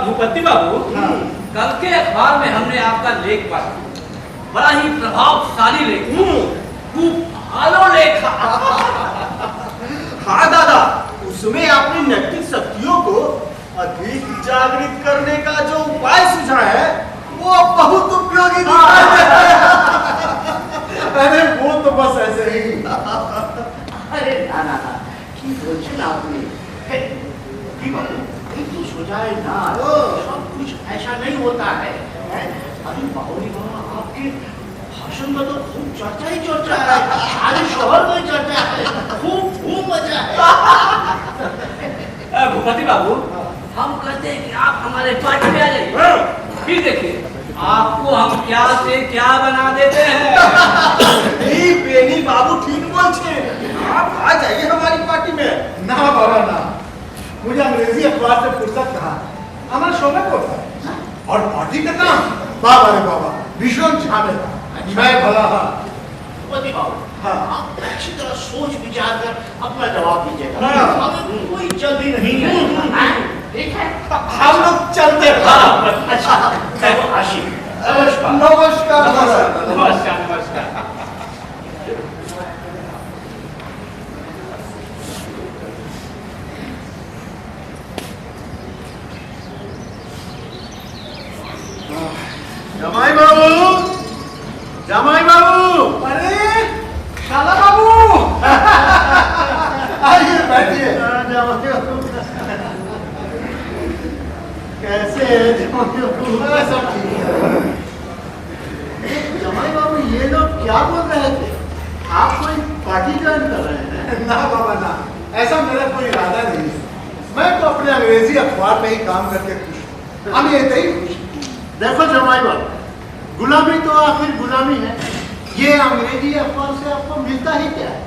भूपति बाबू, कल के अखबार में हमने आपका लेख पढ़ा, बड़ा ही प्रभावशाली लेख, खूब भालो लेख। हाँ दादा, उसमें आपने नैतिक शक्तियों को अधिक जागृत करने का जो उपाय सुझा है वो बहुत उपयोगी दिखा है। अरे वो तो बस ऐसे ही। अरे ना ना ना, ठीक सोचा आपने। तो सोचा है ना, सब कुछ ऐसा नहीं होता है। अभी बाबूजी बाबा आपके भाषण में तो खूब चर्चा ही चर्चा है, सारे शहर में चर्चा है, खूब मजा है। भूपति बाबू, हम कहते हैं कि आप हमारे पार्टी में आ जाइए, फिर देखिए आपको हम क्या से क्या बना देते हैं। बेनी बाबू ठीक बोलते, आप आ जाइए हमारी पार्टी में। ना बाबा ना, मुझे अंग्रेजी अखबार से फुर्सत कहा, हमारा शौक होता है और पार्टी का काम बाबा रे बाबा भीषण झमेला। मैं भला बाबू, हाँ, आप अच्छी तरह सोच विचार कर अपना जवाब दीजिएगा। हमें कोई जल्दी नहीं है, ठीक है? हम लोग चलते हैं। अच्छा, आशीष, नमस्कार नमस्कार नमस्कार नमस्कार। जमाई बाबू, जमाई बाबू, अरे शाला बाबू, आइए बैठिए। कैसे सब ठीक है। जमाई बाबू, ये लोग क्या बोल रहे थे? आप कोई पार्टी ज्वाइन कर रहे हैं? ना बाबा ना, ऐसा मेरा कोई इरादा नहीं है। मैं तो अपने अंग्रेजी अखबार में ही काम करके खुश हूँ। हम ये ही खुश। देखो जमाई बाबू, गुलामी तो आखिर गुलामी है। ये अंग्रेजी अखबार से आपको मिलता ही क्या है?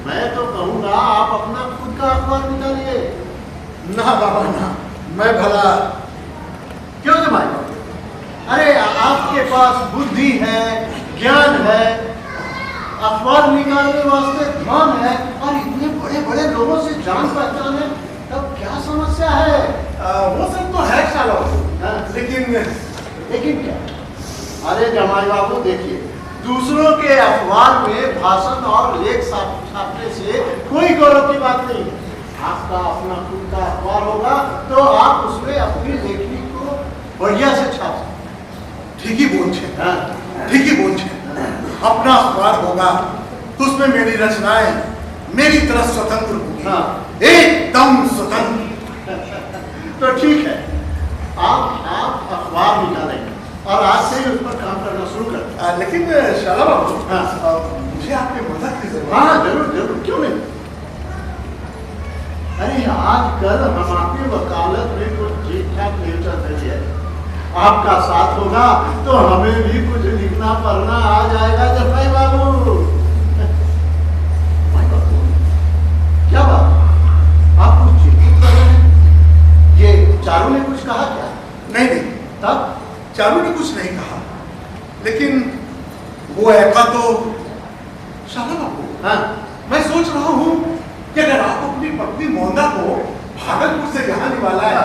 मैं तो कहूँगा आप अपना खुद का अखबार निकालिए। ना बाबा ना, मैं भला क्यों जमाई बाबू? अरे आपके पास बुद्धि है, ज्ञान है, अखबार निकालने वास्ते ध्यान है और इतने बड़े बड़े लोगों से जान पहचान है, तब क्या समस्या है? वो सब तो है शाला, लेकिन क्या? अरे जमाई बाबू देखिए, दूसरों के अखबार में भाषण और लेख छापने से कोई गौरव की बात नहीं है। आपका अपना खुद का अखबार होगा तो आप उसमें अपनी लेखनी को बढ़िया से छाप सकते। ठीक ही बोल छे, ठीक ही बोल छे। अपना अखबार होगा तो उसमें मेरी रचनाएं मेरी तरह स्वतंत्र होगी, एकदम स्वतंत्र। तो ठीक है, आप अखबार निकालेंगे और आज से ही उस पर काम करना शुरू कर। लेकिन शाला बाबू, मुझे आपकी मदद की जरूरत है। हाँ जरूर जरूर, क्यों नहीं। अरे आजकल हम आपकी वकालत में कुछ ठीक ठाक नहीं चल रही है। आपका साथ होगा तो हमें भी कुछ लिखना पढ़ना आ जाएगा। जफाई बाबू, क्या बात, आप कुछ चिंतित कर रहे हैं? ये चारू ने कुछ कहा क्या? नहीं नहीं, तब चारू ने कुछ नहीं कहा, लेकिन वो ऐसा तो शाला बाबू, हाँ, मैं सोच रहा हूँ कि अगर आप अपनी पत्नी मोहना को भागलपुर से यहाँ निवाला है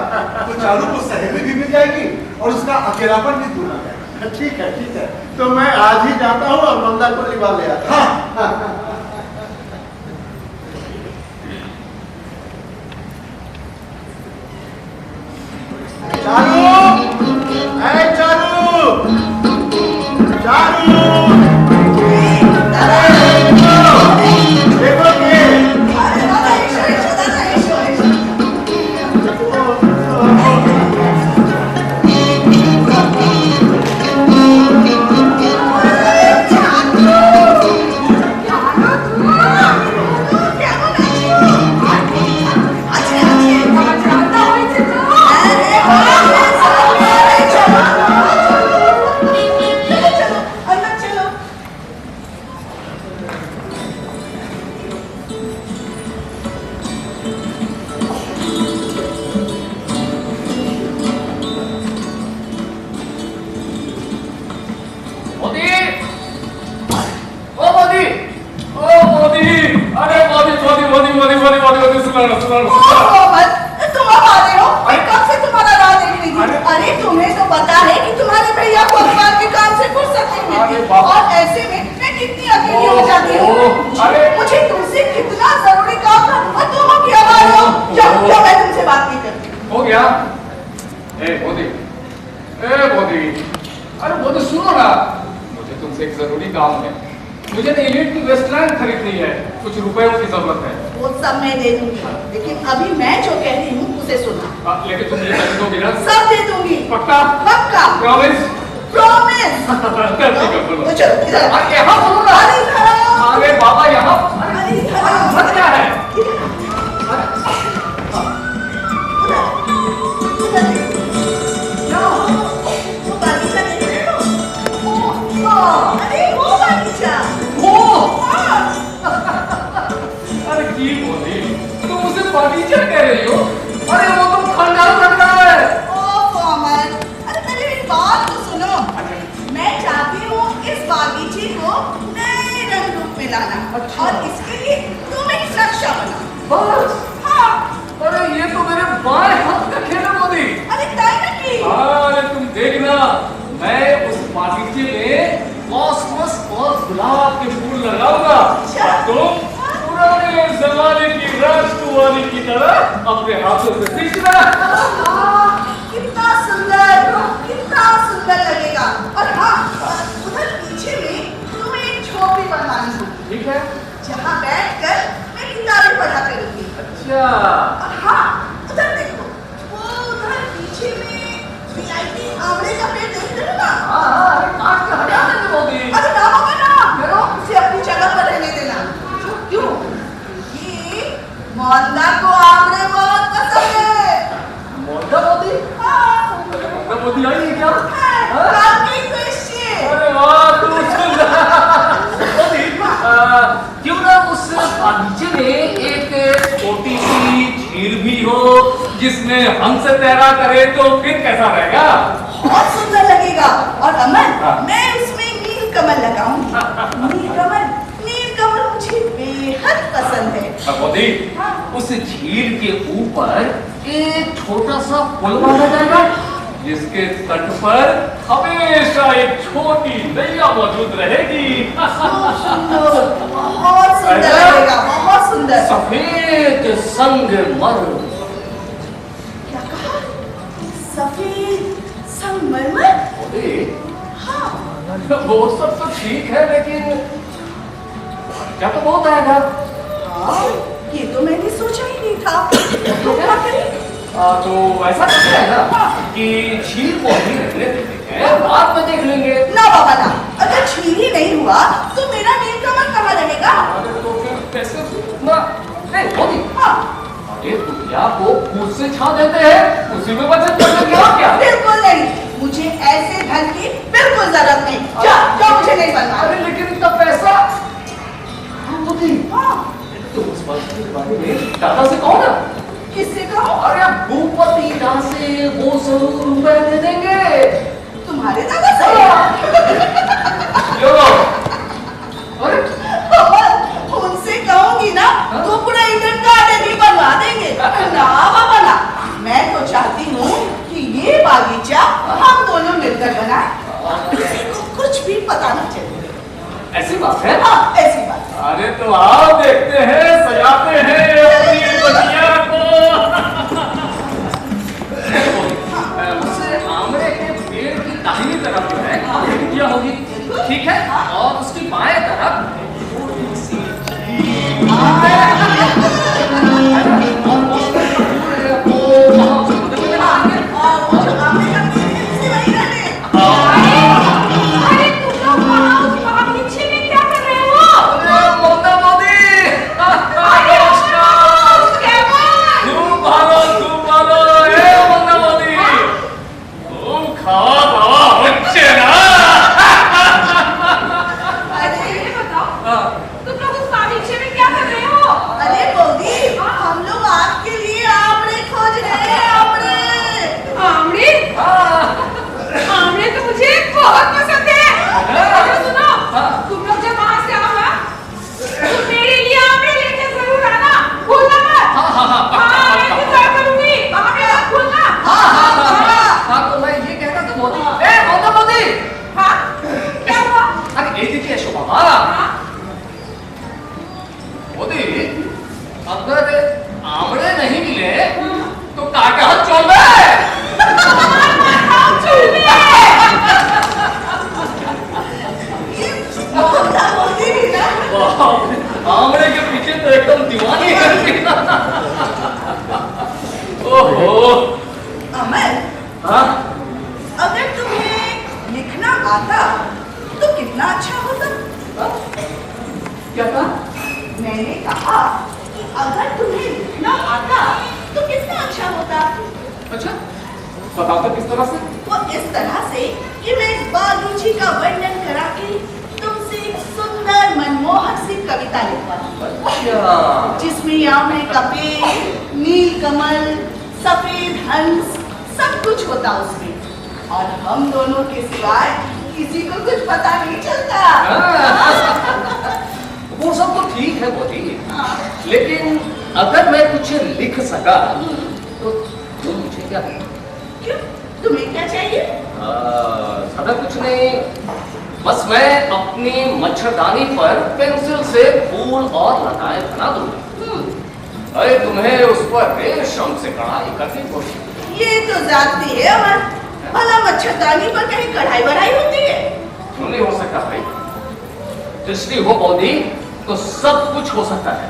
तो चारू को सहेली भी मिल जाएगी और उसका अकेलापन भी दूर हो जाएगा। ठीक है, तो मैं आज ही जाता हूँ और मोहना को निवाल ले आता हूँ। हाँ। हो गया। ए मोदी, अरे मोदी सुनो ना, मुझे तुमसे एक जरूरी काम है। मुझे ना एलिट की वेस्टलैंड खरीदनी है, कुछ रुपयों की जरूरत है। वो सब मैं दे दूंगी, लेकिन अभी मैं जो कह रही हूँ उसे सुना। लेकिन तुम ये कर दोगे ना? सब दे दूंगी। पक्का? पक्का। प्रॉमिस? प्रॉमिस। ठीक है बोलो। तो चलो इधर। अरे यहाँ बोलो ना। अरे इधर आओ। अरे बाबा यहाँ। अरे इधर आओ। मत क्या है? अरे वो बागीचा। अरे की बोली, तुम उसे बागीचा कह रही हो? अरे वो तो खंडार लग रहा है। अरे पहले मेरी बात तो सुनो। मैं चाहती हूँ इस बागीचे को नए रंग रूप में लाना, और इसके लिए तुम एक नक्शा बनाओ। बस? हाँ। अरे ये तो मेरे बाएं हाथ का खेल है मोदी। अरे तय नहीं। अरे तुम देखना, मैं उस बागीचे में कॉस्मस और गुलाब के फूल लगाऊंगा। तुम पुराने जमाने की राजकुमारी की तरह अपने हाथों से खींचना। कितना सुंदर लगेगा। और हाँ, उधर पीछे में तुम्हें एक झोपड़ी बनवानी है। ठीक है। जहाँ बैठकर मैं किताबें पढ़ा करूंगी। अच्छा। और हाँ, उधर देखो, वो उधर पीछे में VIP आंवले का पेड़ देख रहे हो ना? अरे काट के हटा देंगे मोदी। अरे ना होगा ना, उसे अपनी जगह पर रहने देना। क्यों? ये मोंदा को आंवले बहुत पसंद है। मोदी मोदी? हाँ। मोदी आई है क्या? काफी क्वेश्चन। अरे वाह, तू सुंदर। मोदी, क्यों ना उस बागीचे में एक छोटी सी झील भी हो, जिसमें हंस तैरा करे, तो फिर कैसा रहेगा? बहुत सुंदर लगेगा। और अमन, मैं उसमें नीलकमल लगाऊंगी। नीलकमल मुझे बेहद पसंद है। मोदी, उस झील के ऊपर एक छोटा सा पुल बांधा जाएगा, जिसके तट पर हमेशा एक छोटी नैया मौजूद रहेगी। बहुत सुंदर लगेगा, बहुत सुंदर। सफेद संगमरमर। क्या कहा? सफेद संगमरमर? मोदी, हाँ। वो सब तो ठीक है, लेकिन क्या तो बहुत आएगा। हाँ, ये तो मैंने सोचा ही नहीं था। तो क्या करें? तो ऐसा करते हैं ना कि झील को अभी रहने देते हैं, बाद में देख लेंगे। ना बाबा ना, अगर झील ही नहीं हुआ तो मेरा नीलकमल कहाँ रहेगा? अरे तो फिर कैसे ना? नहीं मोदी, हाँ। अरे दुनिया को खुद से छा देते हैं, उसी में बचत कर लेंगे। और क्या? बिल्कुल नहीं, मुझे ऐसे धन की बिल्कुल जरूरत नहीं। जाओ, मुझे नहीं बनना। अरे लेकिन इतना पैसा। हाँ मोदी, हाँ। तो उस बात के बारे में दादा से कहो ना। किससे कहो? अरे भूपति दादा से ₹200 दे देंगे। तुम्हारे दादा से? लो। अरे उनसे कहूंगी ना तो पूरा इंडियन गार्डन ही बनवा देंगे। ना बाबा ना, मैं तो चाहती हूँ कि ये बागीचा हम दोनों मिलकर बनाए, किसी को कुछ भी पता न चले। ऐसी बात है? हाँ, ऐसी बात। अरे तो आओ देखते हैं, सजाते हैं अपनी बगिया को। उससे आमले के पेड़ की दाहिनी तरफ जो है खिड़कियां होगी, ठीक है? और उसकी बाएं तरफ छोटी सी क्या अमर, हाँ अगर तुम्हें लिखना आता तो कितना अच्छा होता। क्या कहा? मैंने कहा कि अगर तुम्हें लिखना आता तो कितना अच्छा होता। अच्छा बताओ तो किस तरह से? वो इस तरह से कि मैं इस बागीचे का वर्णन करा के तुमसे एक सुंदर मनमोहक सी कविता लिखवाती, अच्छा जिसमें आमने का पेड़, नील कमल, सफेद हंस सब कुछ होता उसमें, और हम दोनों के सिवाय किसी को कुछ पता नहीं चलता। वो सब तो ठीक है मोदी, हाँ। लेकिन अगर मैं कुछ लिख सका तो तुम मुझे क्या दें? क्यों, तुम्हें क्या चाहिए? ज्यादा कुछ नहीं, बस मैं अपनी मच्छरदानी पर पेंसिल से फूल और लताएं बना दूंगा। अरे तुम्हें उस पर रेशम से कढ़ाई करनी पड़ेगी। ये तो जाती है अमर, भला मच्छरदानी पर कहीं कढ़ाई बढ़ाई होती है? क्यों नहीं हो सकता भाई? दृष्टि हो पौधी तो सब कुछ हो सकता है,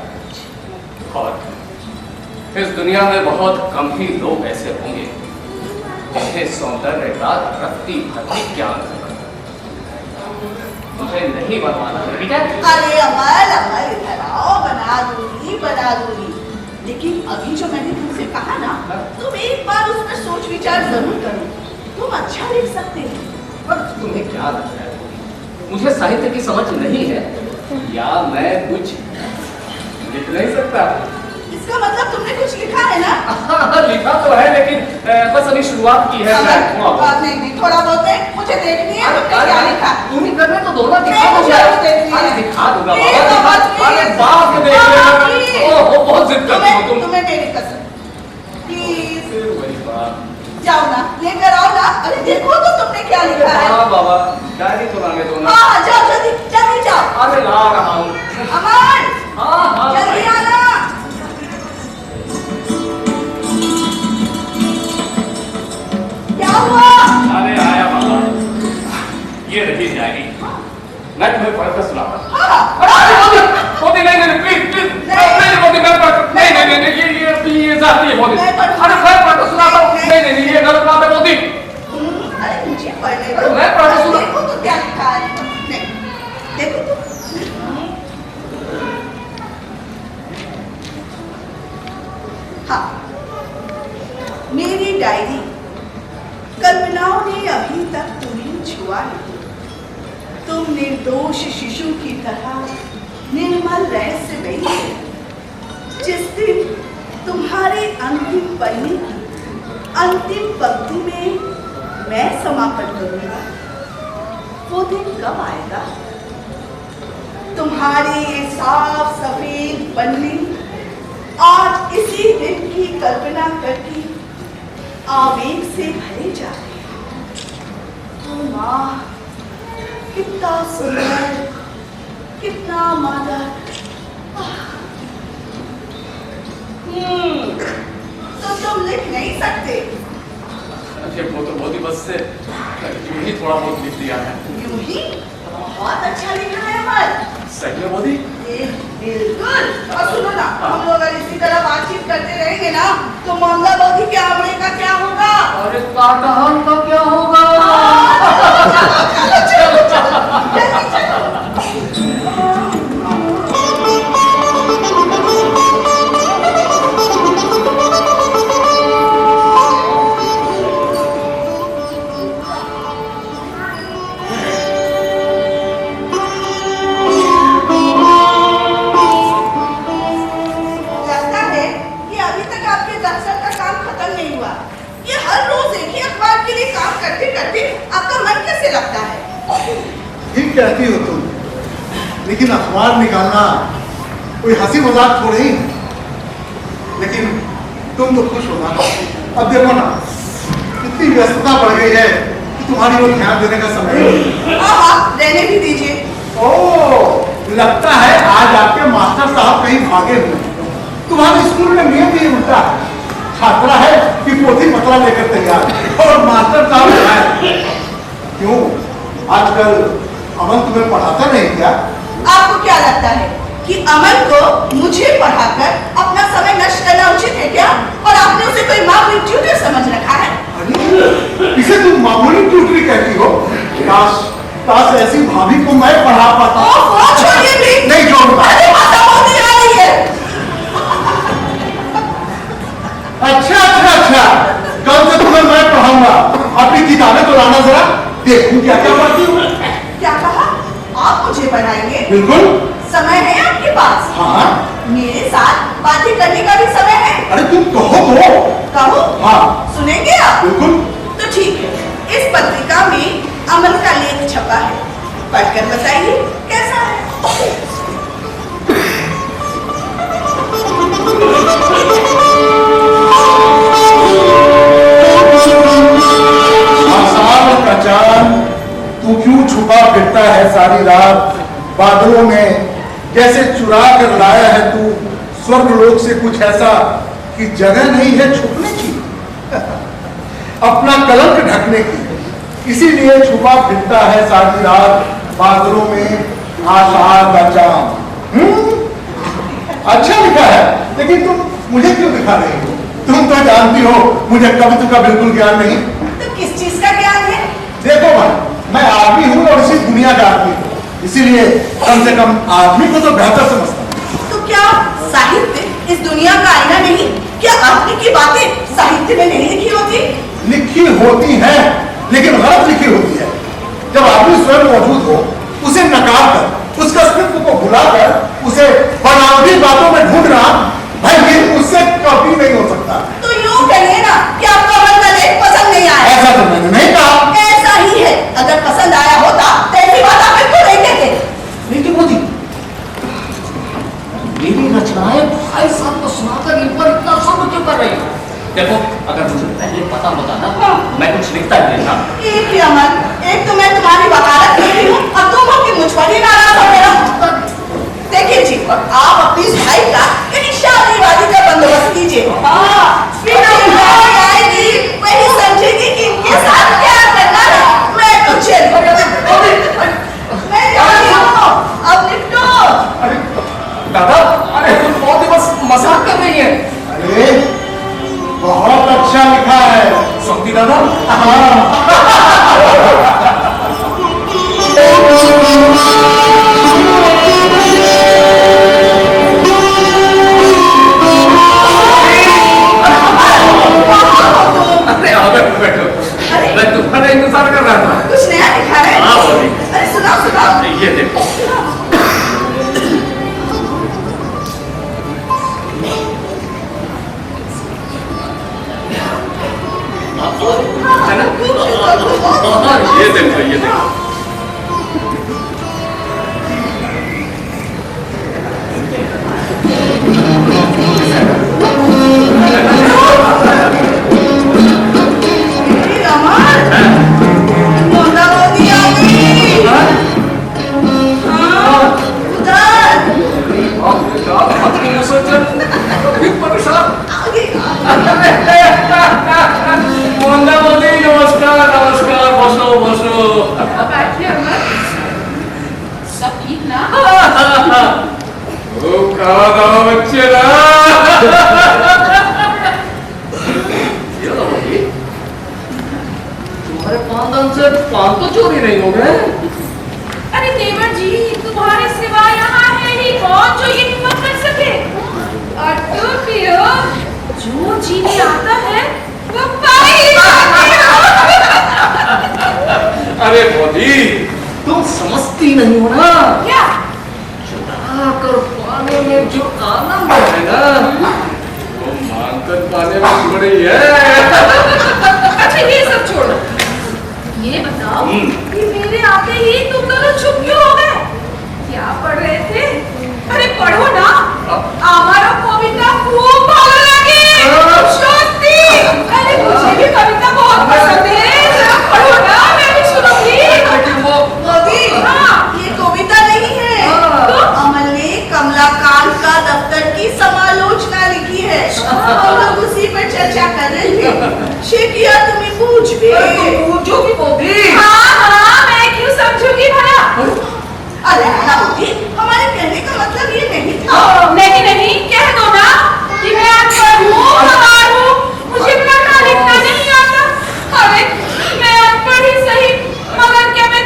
और इस दुनिया में बहुत कम ही लोग ऐसे होंगे जिन्हें सौंदर्य का रत्ती भत्ती ज्ञान है। मुझे नहीं बनवाना है, ठीक है? अरे अमर अमर, इधर आओ, बना दूंगी। लेकिन अभी जो मैंने तुमसे कहा ना, तुम एक बार उस पर सोच विचार जरूर करो, तुम अच्छा लिख सकते हो। पर तुम्हें क्या लगता है, मुझे साहित्य की समझ नहीं है या मैं कुछ लिख नहीं सकता? इसका मतलब तुमने कुछ लिखा है ना? लिखा तो है, लेकिन बस अभी शुरुआत की है। बात नहीं, थोड़ा बहुत है, मुझे देखनी है तुमने क्या लिखा। तुम ही करने तो दोनों दिखा नहीं, मुझे। मुझे देखनी है। अरे दिखा दूंगा प्लीज, बाबा, प्लीज। अरे बाप रे, देख बाबा, लेना। ओह बहुत जिद करती हो तुम। तुम्हें मेरी कसम, प्लीज फिर वही बात। जाओ ना, लेकर आओ ना। अरे देखो तो तुमने क्या लिखा है। हाँ बाबा, डायरी तो लाने दो ना। हाँ, जाओ जल्दी जल्दी जाओ। अरे ला रहा हूँ। अमर, हाँ जल्दी भाई। आना। क्या हुआ? अरे आया बाबा, ये रही डायरी, मैं तुम्हें पढ़कर सुनाता हूँ। मोदी नहीं प्लीज मोदी मैं पढ़ नहीं ये जाती है मोदी। मैं पढ़- अरे मैं पढ़कर सुनाता हूँ। नहीं ये गलत बात है मोदी। अरे मुझे पढ़ने अरे मैं पढ़ सुना। देखो तो क्या लिखा है। नहीं, देखो तो। हाँ, मेरी डायरी, कल्पनाओं ने अभी तक तुम्हें छुआ नहीं। तुम निर्दोष शिशु की तरह निर्मल रहस्यमयी हो। जिस दिन तुम्हारे अंतिम पन्ने की अंतिम पंक्ति में मैं समापन करूंगा, वो दिन कब आएगा? तुम्हारे ये साफ सफेद पन्ने आज इसी दिन की कल्पना करके आवेग से भरे जा रहे हैं। ओ माँ, कितना सुंदर, कितना मादक। तो तुम लिख नहीं सकते? अरे वो तो मोदी बस से यूं ही थोड़ा बहुत लिख दिया है। यूं ही? बहुत अच्छा लिखा है अमर। सही है मोदी। बिल्कुल। और सुनो ना, हम लोग अगर इसी तरह बातचीत करते रहेंगे ना, तो मामला मोदी के आमले का क्या होगा? और इस काटहल का क्या होगा? चलो जल्दी चलो। लगता है कि अभी तक आपके दफ्तर का काम खत्म नहीं हुआ। ये हर रोज एक ही अखबार के लिए काम करते करते आपका मन कैसे लगता है? ठीक कहती हो तुम, लेकिन अखबार निकालना कोई हंसी मजाक थोड़ी है। लेकिन तुम तो खुश हो ना। अब देखो ना, इतनी व्यस्तता बढ़ गई है कि तुम्हारी ओर ध्यान देने का समय नहीं। हाँ, रहने भी दीजिए। ओह, लगता है आज आपके मास्टर साहब कहीं भागे हुए। तुम्हारे स्कूल में नियम ही उल्टा है। छात्रा है कि पोथी पतरा लेकर तैयार और मास्टर साहब है। क्यों, आजकल अमन तुम्हें पढ़ाता नहीं क्या? आपको क्या लगता है कि अमन को मुझे पढ़ाकर अपना समय नष्ट करना उचित है क्या? और आपने उसे कोई मामूली ट्यूटर समझ रखा है? काश काश ऐसी भाभी को मैं पढ़ा पाता। ओह, छोड़िए भी। नहीं छोड़ूंगा। अरे माता मोदी आ रही है। अच्छा, कल से तुम्हें मैं पढ़ाऊंगा। अपनी किताबें तो लाना जरा, देखूं क्या क्या पढ़ती हूँ। क्या कहा? आप मुझे पढ़ाएंगे? बिल्कुल। समय है आपके पास? हाँ। मेरे साथ बातें करने का भी समय है। अरे तुम कहो तो। कहो? हाँ। सुनेंगे आप? बिल्कुल। तो ठीक है, इस पत्रिका में अमल का लेख छपा है, पढ़कर बताइए कैसा है। आसाम का चांद तू क्यों छुपा फिरता है सारी रात बादलों में, जैसे चुरा कर लाया है तू स्वर्ग लोक से कुछ ऐसा कि जगह नहीं है छुपने की, अपना कलंक ढकने की, इसीलिए छुपा फिरता है सारी रात बादलों में आषाढ़ का चांद। अच्छा लिखा है, लेकिन तुम मुझे क्यों दिखा रही हो? तुम तो जानती हो मुझे कविता का बिल्कुल ज्ञान नहीं। तो किस चीज का ज्ञान है? देखो भाई, मैं आदमी हूँ और इसी दुनिया का आदमी हूँ, इसीलिए कम से कम आदमी को तो बेहतर समझता हूँ। तो क्या साहित्य इस दुनिया का आईना नहीं? क्या आपकी की बातें साहित्य में नहीं लिखी होती? लिखी होती है, लेकिन गलत लिखी होती है। जब आदमी स्वयं मौजूद हो, उसे नकार कर, उसका अस्तित्व को भुलाकर उसे बनावटी बातों में ढूंढना, भाई ये मुझसे कभी नहीं हो सकता। तो यूं कहिए ना कि आपको अमल का लेख पसंद नहीं आया। ऐसा तो मैंने नहीं कहा। ऐसा ही है, अगर पसंद आया होता तो ऐसी बात आप बिल्कुल नहीं कहते। लेकिन मोदी, मेरी रचनाएं भाई साहब को सुनाकर इन पर इतना शुरू क्यों कर रही हो? देखो, अगर मुझे पहले पता होता ना, मैं कुछ लिखता ही नहीं था। एक ही अमल, एक तो मैं तुम्हारी वकालत कर रही हूँ और तुम हो कि मुझ पर ही नाराज हो गए हो। देखिए जी, आप अपनी सफाई का यानी शादीवादी का बंदोबस्त कीजिए। फिर आएगी, वही समझेगी कि इनके साथ क्या करना है। मैं तो चल, मैं जा रही हूँ, अब निपटो। अरे दादा, अरे तुम बहुत ही बस मजाक कर रही है। अरे बहुत अच्छा लिखा है। समझी दादा? बैठो, मैं तुम्हारा इंतजार कर रहा था। कुछ नया लिखा है? हाँ, बोलिए। अरे सुनाओ। ये देखो। है ना? ये देखो। नमस्कार, बसो। सब ठीक ना? खावा दावा बच्चे ना। तुम्हारे पान से पान तो चोरी नहीं हो गए? अरे देवर जी, तुम्हारे सिवा यहाँ है ही कौन जो ये हिम्मत कर सके? और तुम भी हो, जो जीने आता है वो पाई जाते हो। अरे मोदी, तुम समझती नहीं हो ना। क्या? चुरा कर पाने में जो आनंद है ना, वो मांगकर पाने में बड़ी है। अच्छा ये सब छोड़ो, ये बताओ कि मेरे आते ही तुम दोनों चुप क्यों हो गए? क्या पढ़ रहे थे? अरे पढ़ो ना, हमारा कविता खूब भालो लगे। शक्ति, अरे मुझे भी कविता बहुत पसंद है, जरा पढ़ो ना, मैं भी सुनूंगी। लेकिन वो मोदी, हाँ। ये कविता नहीं है। तो? अमल ने कमलाकांत का दफ्तर की समालोचना लिखी है। हम लोग उसी पर चर्चा कर रहे थे। शेखिया तुम्हें पूछ भी। पूछोगी मोदी? हाँ, मैं क्यों समझूंगी भला? अरे मोदी, हमारे कहने का मतलब ये नहीं था। नहीं, कह दो ना कि मैं अनपढ़ हूँ, गंवार हूँ, मुझे पढ़ना लिखना नहीं आता। अरे मैं अनपढ़ ही सही, मगर क्या मैं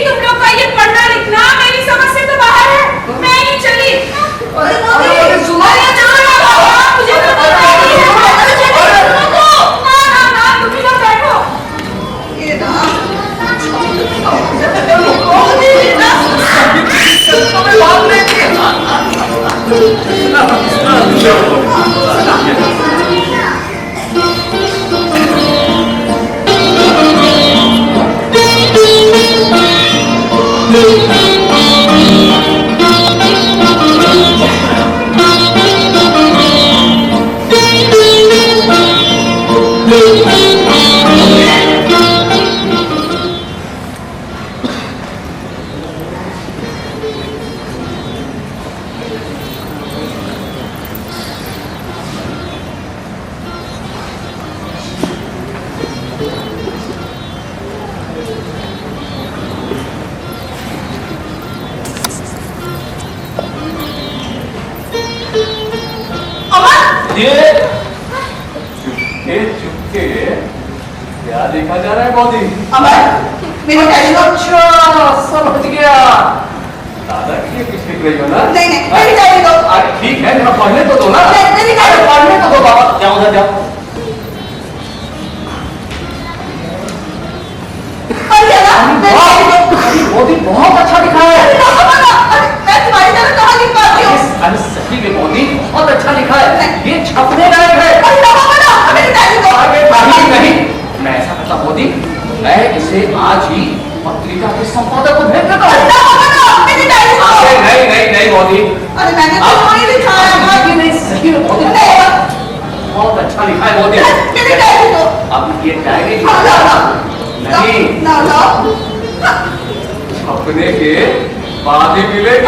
तुम लोग का ये पढ़ना लिखना मेरी समझ से तो बाहर है। मैं नहीं चली। अरे मोदी, सुनो, मुझे तो पता नहीं है। ना तुम ही लोग बैठो। ये ना तुम्हें बात नहीं की। चुपके क्या देखा जा रहा है मोदी? मेरे डैडी को अच्छा समझ गया। दादा के लिए कुछ लिख रही हो ना? नहीं मेरे डैडी को। अरे ठीक है, जरा पढ़ने तो दो ना। नहीं, अरे पढ़ने तो दो बाबा, जाओ उधर जाओ। मोदी बहुत अच्छा लिखा है। मैं तुम्हारी तरह कहाँ लिख पाती हूँ? अरे सही में मोदी बहुत अच्छा लिखा है। ये छपने लायक है। नहीं, मैं ऐसा करता मोदी, मैं इसे आज ही पत्रिका के संपादक को भेज देता हूँ। नहीं मोदी, अरे मैंने तो वही लिखा है। नहीं सही में मोदी बहुत अच्छा लिखा है मोदी। मेरी डायरी दो। अब ये डायरी नहीं छपने के बाद ही मिलेगी।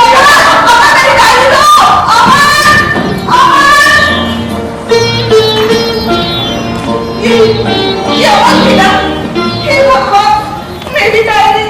मेरी डायरी दो। ये बेटा, हे भगवान, मेरी डायरी।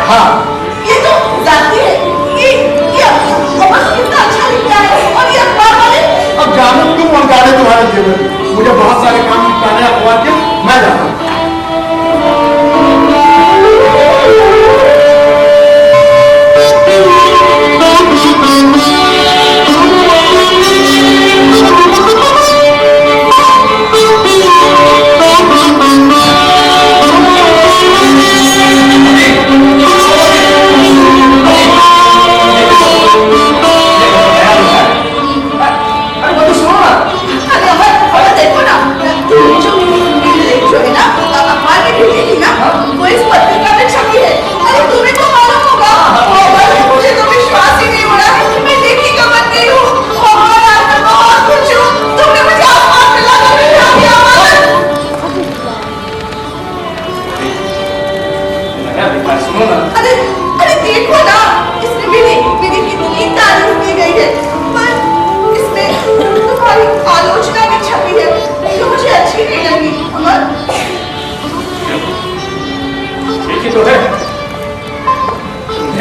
हाँ, ये तो जाती है। ये कितना अच्छा लिखता है और जानो तुम और जाने तुम्हारे जीवन। मुझे बहुत सारे काम निपटाने हैं अखबार के, मैं जाता हूँ।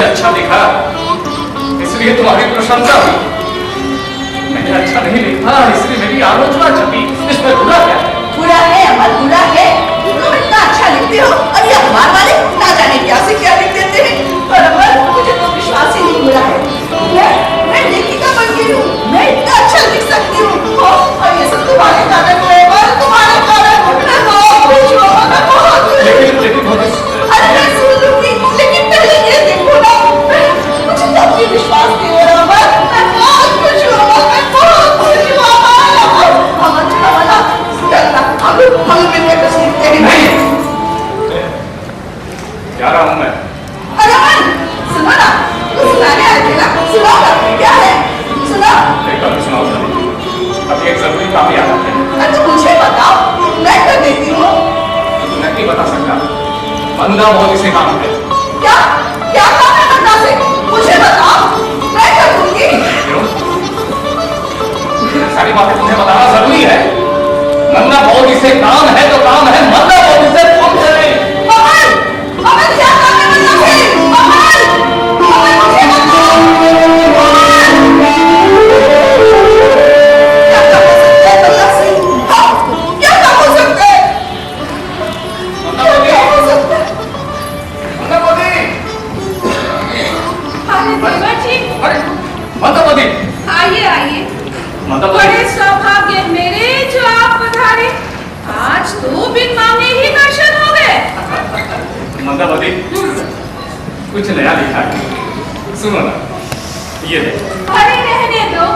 अच्छा लिखा इसलिए तुम्हारी प्रशंसा हुई, मैंने अच्छा नहीं लिखा इसलिए मेरी आलोचना छपी। इसमें बुरा क्या है? बुरा है अमर, बुरा है। तुम इतना अच्छा लिखते हो और ये अखबार वाले ना जाने क्या से क्या लिख देते हैं। पर अमर, मुझे तो विश्वास ही नहीं हो रहा है। मैं लेखिका बन गई हूँ, मैं इतना अच्छा लिख सकती हूँ और ये सब तुम्हारे कारण हुए। तुम्हारे कारण मैं बहुत खुश हूँ, मैं बहुत खुश हूँ। अरे मैं सुन लूंगी, लेकिन पहले ये देखो ना, मुझे तब भी विश्वास नहीं हो रहा। मैं बहुत खुश हूँ, मैं बहुत खुश हूँ। अमर चला वाला चलना, हम मिलकर कुछ लिखते हैं। नहीं जा रहा हूँ मैं। अरे अमर, सुनो ना, कुछ सुनाने आए थे ना, सुनाओ ना, क्या है सुनाओ। कभी सुनाओ, अभी एक जरूरी काम याद आता है। अच्छा मुझे बताओ, मैं कर देती हूँ। मैं नहीं बता सकता, बंदा बहुत इसे काम है। क्या क्या काम है बंदा से? मुझे बताओ, मैं कर दूंगी। क्यों? सारी बातें तुम्हें बताना जरूरी है। बंदा बहुत इसे काम है तो काम है, बंदा बहुत इसे तुम चले। अमर, अमर क्या काम है बंदा से? अमर, अमर मुझे बताओ। क्या काम हो सकता है बंदा से? क्या काम हो सकता है? क्या काम हो सकता है? मंदावती! अरे देवर जी, अरे मंदावती! आइए आइए। मंदावती! बड़े सौभाग्य मेरे जो आप पधारे। आज तो बिन मांगे ही दर्शन हो गए। मंदावती, कुछ नया लिखा है, सुनो ना, ये देखो। अरे रहने दो,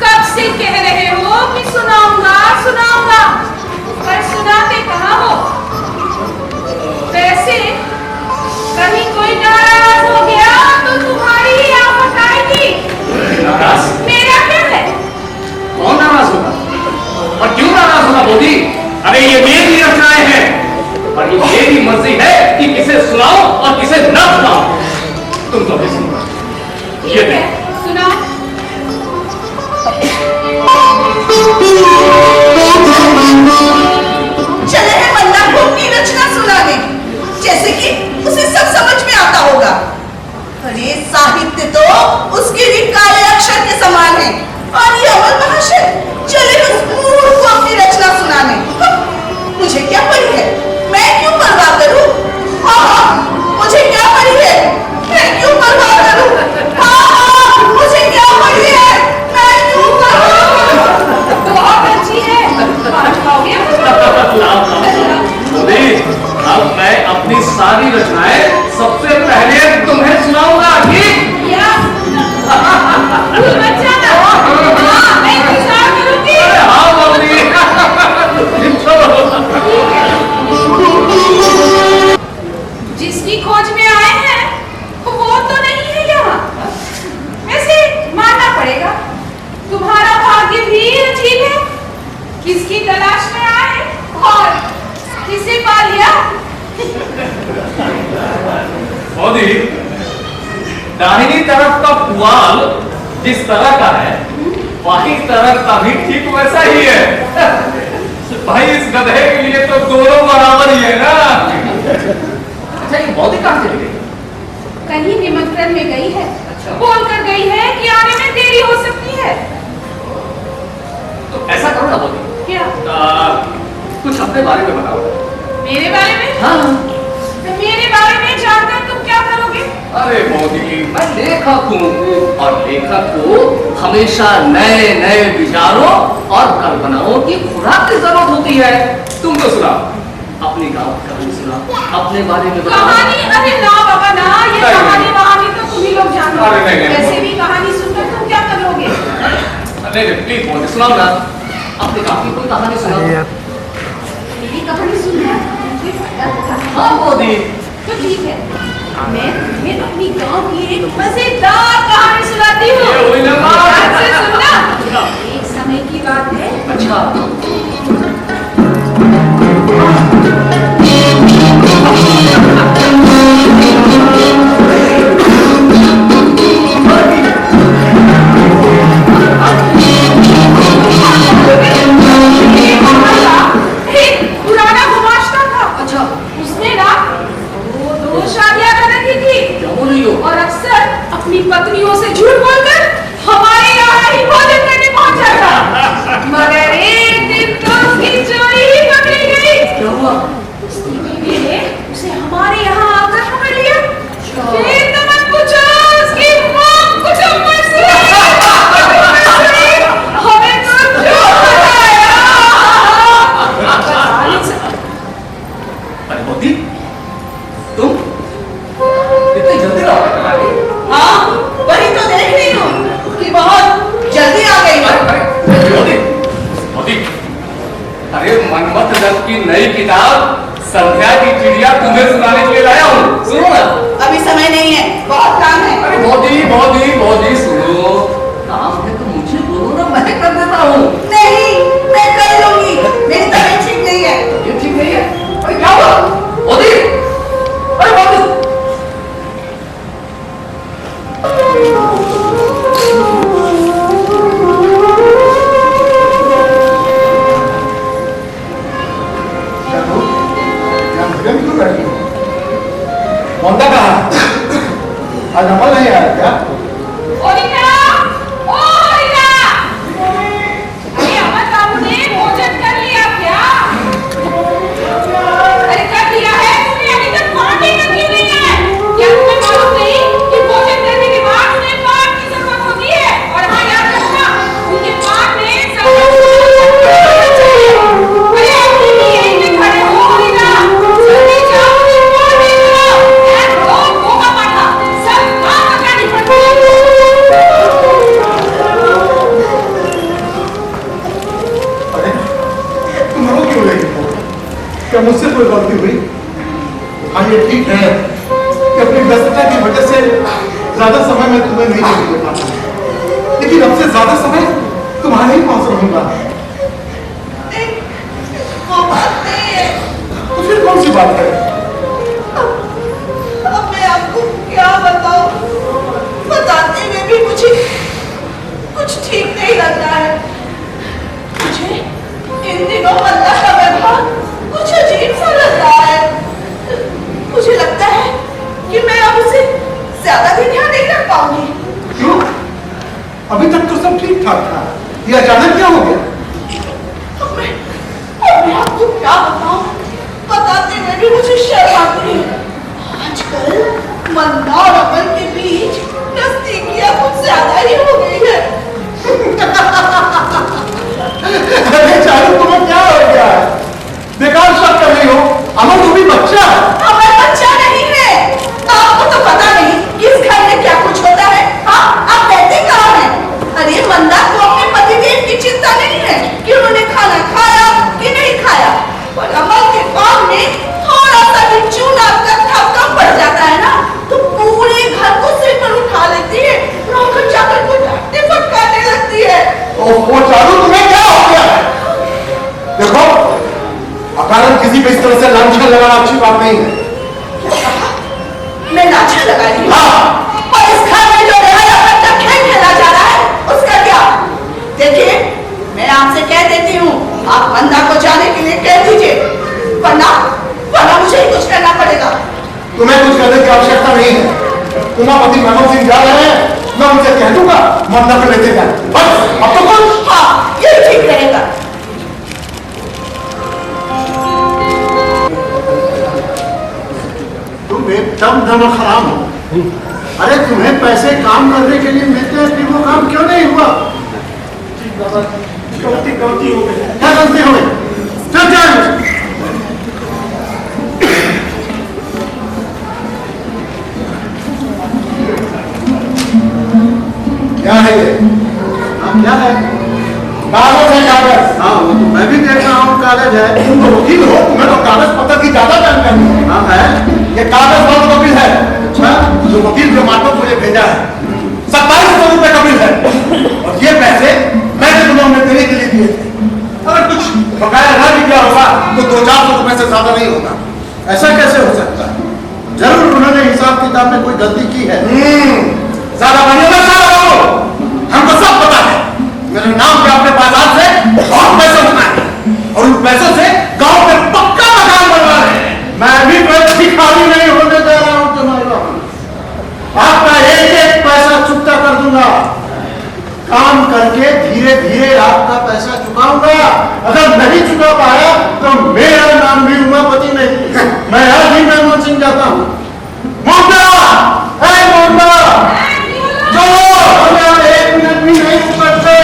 कब से कह रहे हो कि सुनाऊंगा सुनाऊंगा, पर सुनाते कहाँ हो। वैसे कहीं कोई नाराज हो गया तो तुम्हारी ही आफत आएगी। नाराज? मेरा क्या है? कौन नाराज होगा और क्यों नाराज होगा बोधी? अरे ये मेरी रचनाएं हैं और ये मेरी मर्जी है कि किसे सुनाओ और किसे न सुनाओ। तुम तो भी सुनो, ये ठीक है, देखो। सुनाओ। चले हैं बंदा को अपनी रचना सुनाने, जैसे कि उसे सब समझ में आता होगा। अरे साहित्य तो उसके लिए काले अक्षर के समान है। और ये अमर महाशय चले उस मूर्ख को अपनी रचना सुनाने। मुझे क्या पड़ी है, मैं क्यों परवाह करूं? हाँ, मुझे क्या पड़ी है, मैं क्यों परवाह करूं? हाँ, मुझे क्या पड़ी है, मैं क्यों परवाह करूं? बहुत अच्छी है, पाँच पाओगे मुझे? बोधी, अब मैं अपनी सारी रचनाएं सबसे पहले तुम्हें सुनाऊंगा, ठीक? या भूल मत जाना। हाँ, मैं इंतजार करूंगी। अरे हाँ बोधी। चलो। जिसकी खोज में आए हैं वो तो नहीं है यहाँ। वैसे मानना पड़ेगा, तुम्हारा भाग्य भी अजीब है। किसकी तलाश में आए और किसे पा लिया? मोदी, दाहिनी तरफ का पुआल जिस तरह का है, बाई तरफ का भी ठीक वैसा ही है। भाई इस गधे के लिए तो दोनों बराबर ही है ना। अच्छा, ये मोदी कहाँ चली गई? कहीं निमंत्रण में गई है। अच्छा। बोल कर गई है कि आने में देरी हो सकती है। अपने बारे में बताओ। मेरे बारे में? हाँ। तो मेरे बारे में जानकर तुम क्या करोगे? अरे मोदी, मैं लेखक हूँ और लेखक को हमेशा नए नए विचारों और कल्पनाओं की खुराक की जरूरत होती है। तुम तो सुनाओ, अपनी गाँव की कहानी सुनाओ, अपने बारे में बताओ। कहानी? अरे ना बाबा ना, ये नहीं, कहानी नहीं। वहानी तो तुम ही लोग जानो। अरे नहीं, नहीं। वैसे भी कहानी सुनकर तुम क्या करोगे? नहीं प्लीज मोदी, सुनाओ ना, अपनी गाँव की कोई कहानी सुनाओ। मेरी कहानी सुनना मुझे फायदा होगा। हाँ मोदी। तो ठीक है, मैं तुम्हें अपनी गांव की एक मजेदार कहानी सुनाती हूँ। ये हुई ना बात। ध्यान से सुनना। एक समय की बात है। अच्छा। एक पुराना गुमाश्ता था। अच्छा। उसने ना दो शादियां कर रखी थी क्या बोल रही हो? और अक्सर अपनी पत्नियों से झूठ बोलकर हमारे यहाँ ही भोजन करने पहुंचा था। मगर एक दिन तो उसकी चोरी ही पकड़ी गई। क्या हुआ? उसकी बीवी ने उसे हमारे यहाँ आकर पकड़ लिया। फिर तो मत पूछो, उसकी माँ कुछ ऊपर से हमें तो झूठ बताया। बता नहीं सकती। अरे मोदी, तुम इतनी जल्दी आ गए? हाँ, वही तो देख रही हूँ कि बहुत जल्दी आ गई हो। अरे मोदी, मोदी, अरे मनमथ दत्त की नई किताब संध्या की चिड़िया तुम्हें सुनाने के लिए लाया हूँ, सुनो ना। अभी समय नहीं है, बहुत काम है। अरे मोदी मोदी मोदी सुनो, काम है तो मुझे बोलो ना, मैं कर देता हूँ। नहीं, मैं कर लूंगी, मेरी तबीयत ठीक नहीं है। ये ठीक नहीं है? अरे क्या हुआ मोदी? अरे मोदी, चलो, यहाँ भजन क्यों बैठी हो? मोंदा कहाँ है? आज अमल नहीं आया क्या? ओरिका! ओ ओरिका! अरे अमर बाबू ने भोजन कर लिया क्या? अरे कर लिया है, तुमने अभी तक पार्टी तक क्यों नहीं है? क्या तुम्हें मालूम नहीं कि भोजन करने के बाद उन्हें पाठ की जरूरत होती है? और हाँ याद रखना, उनके पाठ में अरे अभी भी यहीं पे खड़े हो ओरिका! जल्दी जाओ, उन्हें पाठ दे दो। एंड वो होगा पाठा, सब काम करनी पड़ती है। अरे, तुम रो क्यों रही हो? क्या मुझसे कोई गलती हुई? हाँ, ये ठीक है कि अपनी व्यस्तता की वजह से ज्यादा समय मैं तुम्हें नहीं दे पाता, लेकिन अब से ज्यादा समय तुम्हारे ही पास रहूंगा। वो बात नहीं है। तो फिर कौन सी बात है? अब मैं आपको क्या बताऊं? बताते हुए भी मुझे कुछ ठीक नहीं लगता है। मुझे इन दिनों अल्लाह का व्यवहार कुछ अजीब सा लग रहा है। मुझे लगता है कि मैं अब उसे ज्यादा भी ध्यान नहीं रख पाऊंगी। क्यों? अभी तक तो सब ठीक ठाक था, ये अचानक क्या हो गया? अब मैं आपको क्या बताऊं? बताते हुए भी मुझे शर्म आती है। आजकल मंदा और अमन के बीच नजदीकियां कुछ ज्यादा ही हो गई है। अरे चारू, तुम्हें क्या हो गया? बेकार शक कर रही हो। अमन तो भी बच्चा है। अमन बच्चा नहीं है। आपको तो पता नहीं कि इस घर में क्या कुछ होता है। हाँ, आप कहते कहाँ हैं? अरे मंदा को अपने पतिदेव की चिंता नहीं है कि उन्होंने खाना खाया कि नहीं खाया, और अमन के काम में थोड़ा सा भी चूना का थपका पड़ जाता है ना, तो पूरे घर को सिर पर उठा लेती है, रोकर जाकर को डांटने फटकारने लगती है। ओह चारू, तुम्हें क्या हो गया है? देखो, अकारण किसी पे इस तरह से लांछन लगाना अच्छी बात नहीं है। मैं लाछन लगा रही हूँ। हाँ। और इस घर में जो रिहाया बच्चा खेल खेला जा रहा है, उसका क्या? देखिए, मैं आपसे कह देती हूँ, आप मंदा को जाने के लिए कह दीजिए, वरना मुझे ही कुछ करना पड़ेगा। तुम्हें कुछ करने की आवश्यकता नहीं है। उमापति मनोज सिंह जा रहे हैं, मैं उनसे कह दूंगा मंदा को लेते जाए। बस, अब तो कुछ। हाँ, यही ठीक रहेगा। करने के लिए मिलते हैं फिर वो काम क्यों नहीं हुआ? गलती हो गई। क्या गलती हो गई? चल जाए क्या है ये? क्या है? कागज है कागज। हाँ वो तो मैं भी देख रहा हूँ कागज है। तुम तो वकील हो, तुम्हें तो कागज पत्र की ज्यादा जानकारी है। हाँ है। ये कागज बहुत का बिल है। अच्छा जो वकील जो मार्फत मुझे भेजा है 2700 रुपए का बिल है और ये पैसे मैंने तुम्हें उन्हें देने के लिए दिए थे। अगर कुछ बकाया ना भी किया होगा तो 200-400 रुपए से ज्यादा नहीं होगा। ऐसा कैसे हो सकता है? जरूर उन्होंने हिसाब किताब में कोई गलती की है। ज्यादा बढ़िया हमको सब पता है। मेरे नाम पे अपने बाजार से बहुत पैसे उठाए और उन पैसों से गांव में पक्का मकान बनवा रहे हैं। मैं भी पैसे खाली नहीं होने दे रहा हूं तुम्हारा। आपका एक पैसा चुकता कर दूंगा। काम करके धीरे धीरे आपका पैसा चुकाऊंगा। अगर नहीं चुका पाया तो मेरा नाम भी उमापति नहीं। मैं आज ही मनमोहन सिंह जाता हूँ। एक मिनट भी नहीं करते।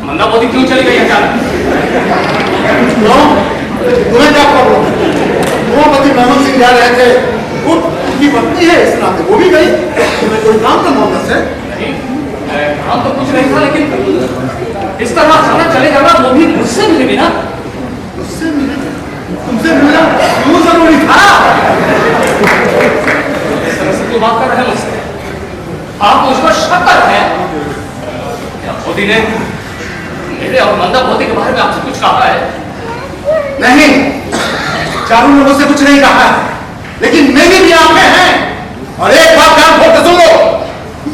मंदावती क्यों चली गई अचानक? तुम्हें क्या प्रॉब्लम है? उमापति मनमोहन सिंह जा रहे थे, वो उनकी पत्नी है इस नाते वो भी गई। तुम्हें कोई काम तो मोहम्मद से नहीं, काम तो कुछ नहीं था लेकिन इस तरह अचानक चले जाना वो भी मुझसे मिले बिना। मुझसे मिले? तुमसे मिलना क्यों जरूरी था? इस तरह से क्यों बात कर रहे हैं मुझसे? आप मुझ पर शक कर रहे हैं? क्या मोदी ने मेरे और मंदावती के बारे में आपसे कुछ कहा है? नहीं, चारू ने मुझसे कुछ नहीं कहा है, लेकिन मेरी भी आंखें हैं और एक बात कान खोल के सुन लो,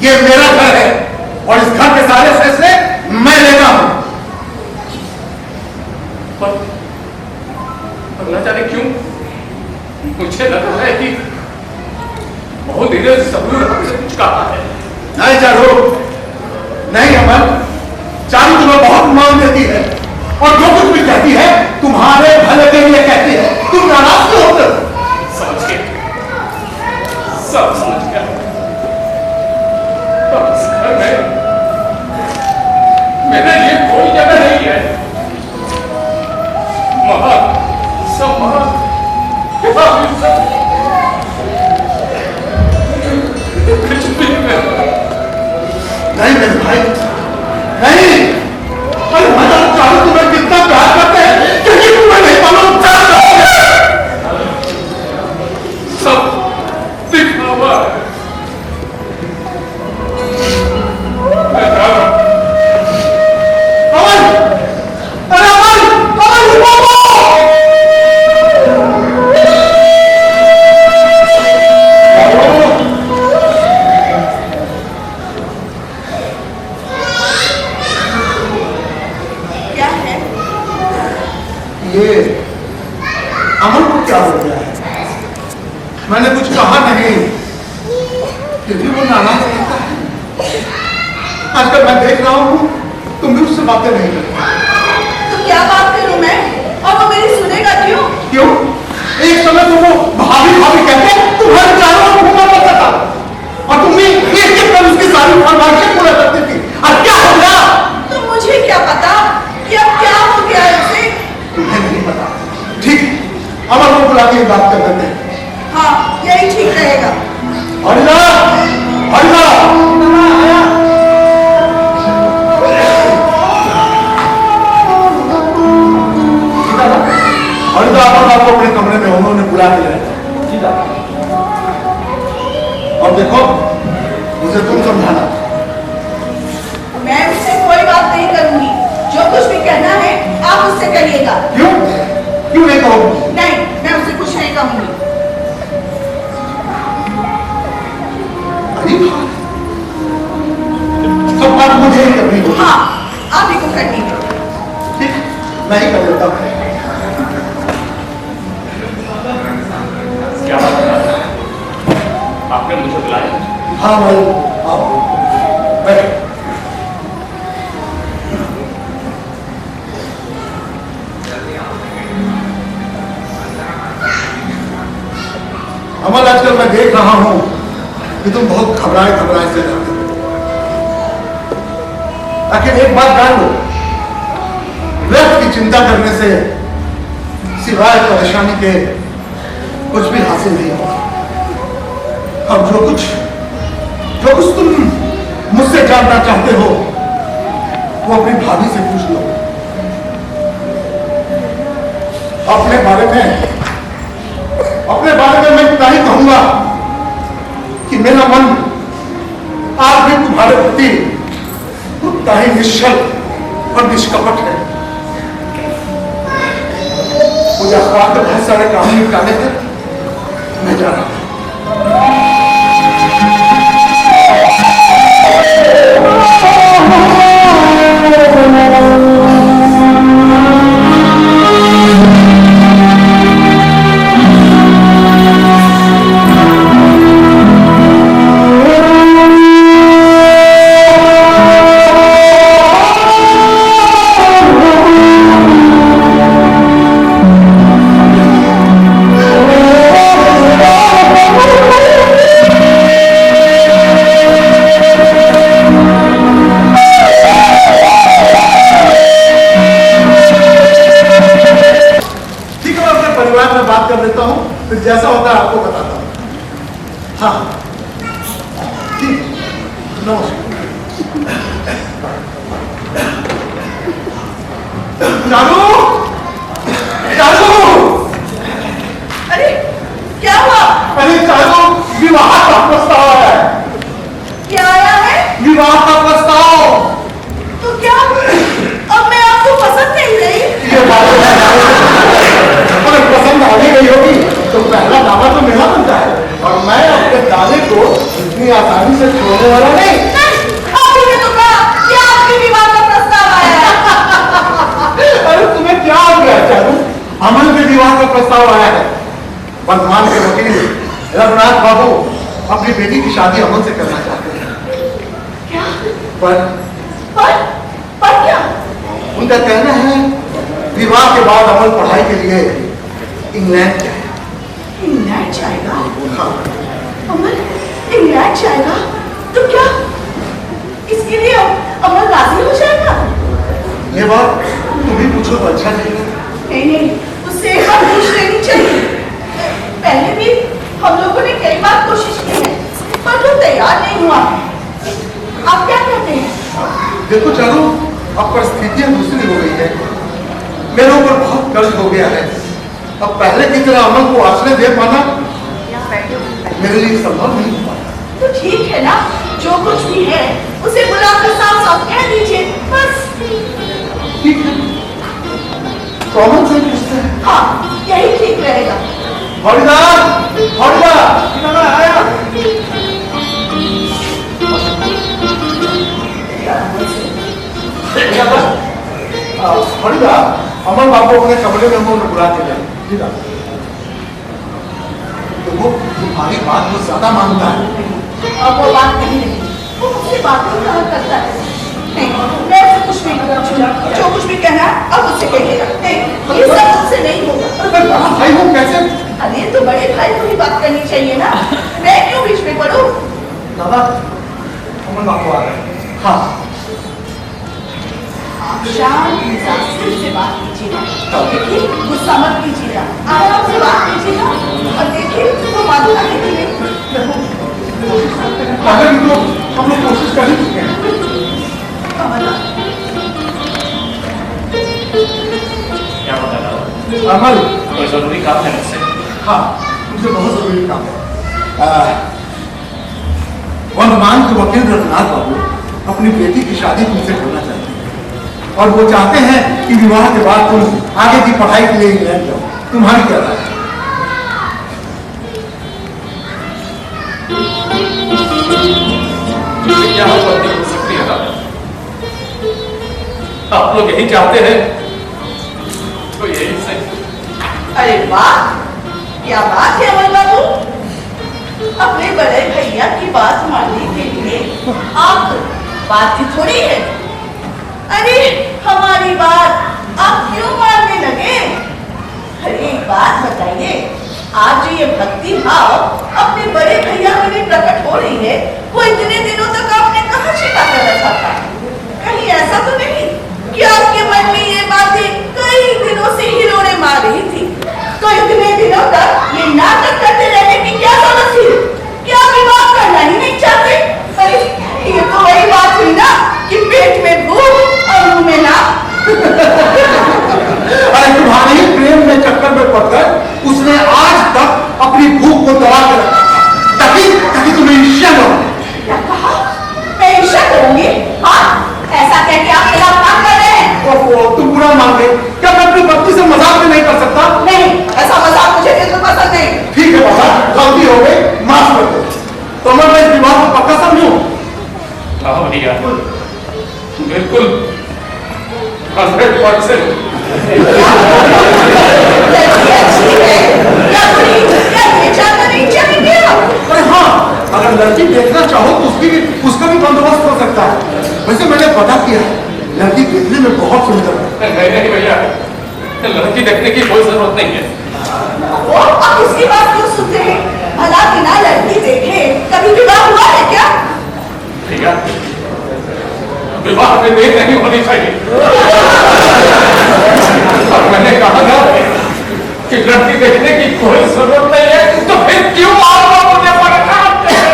ये मेरा घर है और इस घर के सारे फैसले मैं लेता हूं। पर न जाने क्यों मुझे लग रहा है कि बहुत धीरे जरूर हमसे कुछ कहा है। नहीं चारू, नहीं अमन, चारू तुम्हें बहुत मान देती है और जो कुछ भी कहती है तुम्हारे भले के लिए कहती है। तुम नाराज क्यों होते हो? समझ गए, सब समझ गया। पर इस घर में मेरे लिए कोई जगह नहीं है। महान सम्मान कुछ भी नहीं मेरे भाई, नहीं। अरे मैं चारू तुम्हें कितना प्यार करते हैं क्योंकि तुम्हें नहीं मालूम। सब दिखावा है। मैं जा रहा हूं। अमन, अरे अमन, अमन रुको। क्या है? ये अमन को क्या हो गया है? मैंने कुछ कहा नहीं, फिर भी वो नाराज रहता है। आजकल मैं देख रहा हूँ तुम भी उससे बातें नहीं करती। तो क्या बात करूं मैं और वो मेरी सुनेगा क्यों? क्यों? एक समय तो वो भाभी भाभी कहते तुम्हारे चारों ओर घूमा करता था और तुम भी एक एक कर उसकी सारी फरमाइशें पूरा करती थी। अब क्या हो गया? तो मुझे क्या पता कि अब क्या हो गया इसे? तुम्हें नहीं पता। ठीक है, अमन को बुला के बात कर लेते हैं। हाँ, यही ठीक रहेगा। हरिदा, हरिदा, आया। हरिदा आपको अपने कमरे में उन्होंने बुला के लाया। और देखो, मुझे तुम समझाना। मैं उससे कोई बात मुझसे कहिएगा। क्यों क्यों नहीं कहोगी? नहीं, मैं उसे कुछ नहीं कहूंगी। अरे सब बात मुझे ही करनी होगी। हाँ, आप ही को करनी है। ठीक, मैं ही कर लेता हूँ। क्या बात है? आपने मुझे बुलाया? हाँ भाई, आओ बैठ। अमल, आजकल मैं देख रहा हूं कि तुम बहुत घबराए से रहते हो। लेकिन एक बात जान लो, व्यर्थ की चिंता करने से सिवाय परेशानी के कुछ भी हासिल नहीं होगा। अब जो कुछ तुम मुझसे जानना चाहते हो वो अपनी भाभी से पूछ लो। अपने बारे में मैं इतना ही कहूंगा कि मेरा मन आज भी तुम्हारे प्रति उतना ही निश्चल और निष्कपट है। मुझे अखबार के बहुत सारे काम निपटाने थे, मैं जा रहा हूं। कर लेता हूं, फिर जैसा होता है आपको बताता हूं। हाँ ठीक, नमस्कार। चारू, चारू, अरे क्या हुआ? अरे चारू, विवाह का प्रस्ताव आया है। क्या आया है? विवाह का प्रस्ताव। तो क्या अब मैं आपको पसंद नहीं रही? ये बात अगर पसंद आ गई होगी तो पहला दावा तो मेरा बनता है, और मैं अपने दावे को इतनी आसानी से छोड़ने वाला नहीं। आपने तो कहा कि आपके विवाह का प्रस्ताव आया है। अरे तुम्हें क्या हो गया चारू? अमन के विवाह का प्रस्ताव आया है। वर्तमान के वकील रघुनाथ बाबू अपनी बेटी की शादी अमन से करना चाहते हैं। क्या? पर क्या? उनका कहना है विवाह के बाद अमन पढ़ाई के लिए इंग्लैंड जाए। इंग्लैंड जाएगा? हाँ। अमन इंग्लैंड जाएगा? तो क्या इसके लिए अमन राजी हो जाएगा? ये बात तुम भी पूछो तो अच्छा नहीं। नहीं, उससे एक बार पूछ लेनी चाहिए। पहले भी हम लोगों ने कई बार कोशिश की है, पर वो तैयार नहीं हुआ। आप क्या कहते हैं? देखो चारू, अब परिस्थितियां दूसरी हो गई है। मेरे ऊपर बहुत कर्ज हो गया है। अब पहले की तरह अमन को आश्रय दे पाना मेरे लिए संभव नहीं हो पाता। तो ठीक है ना, जो कुछ भी है उसे बुलाकर साफ साफ कह दीजिए, बस। ठीक है, तो अमन से पूछते हैं। हाँ, यही ठीक रहेगा। हरिदार, आया। हरिदार, अमन बाबू अपने कमरे में हमको बुला के लाए। तो वो तुम्हारी बात को ज्यादा मानता है। अब वो बात नहीं रही, वो मुझसे बातें कहा करता है। नहीं, मैं उसे कुछ नहीं पूछूंगा। जो कुछ भी कहना है अब उससे कहिएगा। नहीं, ये सब मुझसे नहीं होगा। अरे बड़ा भाई हूँ, कैसे? अरे तो बड़े भाई को ही बात करनी चाहिए ना, मैं क्यों बीच में पढ़ूं? दादा, अमन बाबू आ गए। हाँ, आप शांत मिजाज से बात कीजिएगा। देखिए, गुस्सा मत कीजिएगा, आराम से बात कीजिएगा, और देखिए वो मानता है कि नहीं। अगर तो हम लोग कोशिश कर ही चुके हैं। क्या बता रहा हूँ? अमल, कोई जरूरी काम है मुझसे? हाँ, मुझे बहुत जरूरी काम है। वर्तमान के वकील रघुनाथ बाबू अपनी बेटी की शादी तुमसे करना चाहते हैं। और वो चाहते हैं कि विवाह के बाद तुम आगे की पढ़ाई के लिए इंग्लैंड जाओ। तुम्हारी क्या राय है? क्या आपत्ति हो सकती है दादा? आप लोग यही चाहते हैं तो यही सही। अरे वाह, क्या बात है अमर बाबू। अपने बड़े भैया की बात मानने के लिए आप बात ही थोड़ी है। अरे हमारी बात आप क्यों मानने लगे? अरे एक बात बताइए, आज जो ये भक्ति भाव अपने बड़े भैया के लिए प्रकट हो रही है, वो इतने दिनों तक आपने कहाँ छिपा कर रखा था? कहीं ऐसा तो नहीं कि आपके मन में ये बातें कई दिनों से हिलोड़े मार रही थी? तो इतने दिनों तक ये नाटक करते रहने की क्या जरूरत थी? क्या विवाह करना ही नहीं चाहते? अरे ये तो वही बात हुई ना कि पेट में भूख और मुंह में नाक। अरे तुम्हारे ही प्रेम में चक्कर में पड़कर उसने आज तक अपनी भूख को दबा कर रखा था, ताकि तुम्हें ईर्ष्या न हो। क्या कहा? मैं ईर्ष्या करूंगी? हाँ, ऐसा कह के आप खिलाफ काम कर रहे हैं। ओहो, तुम बुरा मान गए। क्या मैं अपनी पत्नी से मजाक भी नहीं कर सकता? नहीं, ऐसा मजाक मुझे बिल्कुल पसंद नहीं। ठीक है बाबा, गलती हो गई, माफ कर दो। तो मैं इस विवाह को पक्का समझूं? हाँ भैया, बिल्कुल 100%। लड़की अच्छी है या बुरी, क्या ये जानना नहीं चाहेंगे आप? अरे हाँ, अगर लड़की देखना चाहो तो उसका भी बंदोबस्त हो सकता है। वैसे मैंने पता किया है, लड़की देखने में बहुत सुंदर है। नहीं भैया, लड़की देखने की कोई जरूरत नहीं है। वो आप उसकी बात क्यों सुनते हैं? भला बिना लड़की देखे कभी विवाह हुआ है क्या? भैया, विवाह में देर नहीं होनी चाहिए। और मैंने कहा ना कि लड़की देखने की कोई जरूरत नहीं है, तो फिर क्यों आप लोग मुझे परेशान करते हैं?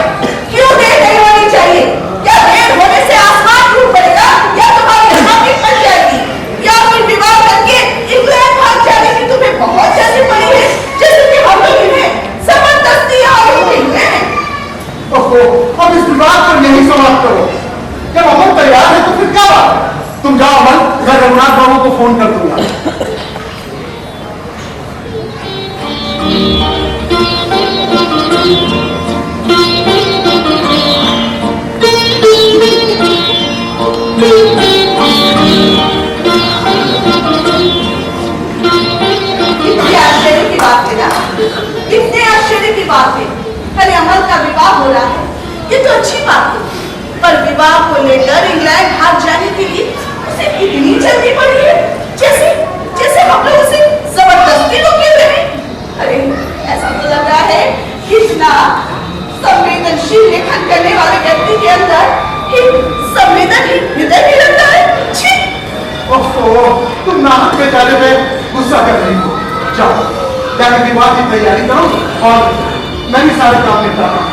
क्यों देर नहीं होनी चाहिए? क्या देर होने से आसमान टूट पड़ेगा या तुम्हारी हाथी फट जाएगी या फिर विवाह करके इंग्लैंड भाग जाने की तुम्हें बहुत जल्दी पड़ी है, जैसे कि हम लोग इन्हें जबरदस्ती यहाँ रोके हुए हैं। ओहो, अब इस विवाद पर यही समाप्त करो। जब अमन तैयार है तो फिर क्या बात है? तुम जाओ अमन, मैं रघुनाथ बाबू को फोन कर दूंगा। कितने आश्चर्य की बात है ना, कितने आश्चर्य की बात है। अरे अमल का विवाह हो रहा है, ये तो अच्छी बात है, पर विवाह को लेकर इंग्लैंड भाग जाने के लिए उसे इतनी जल्दी पड़ी है, जैसे हम लोग उसे जबरदस्ती रोके हुए हैं। अरे ऐसा तो लग रहा है कि इतना संवेदनशील लेखन करने वाले व्यक्ति के अंदर संवेदनहीन हृदय भी लगता है। छी! ओहो, तुम नाहक बेचारे में गुस्सा कर रही हो। जाओ, जाके विवाह की तैयारी करो और मैं भी सारे काम निपटाता हूँ।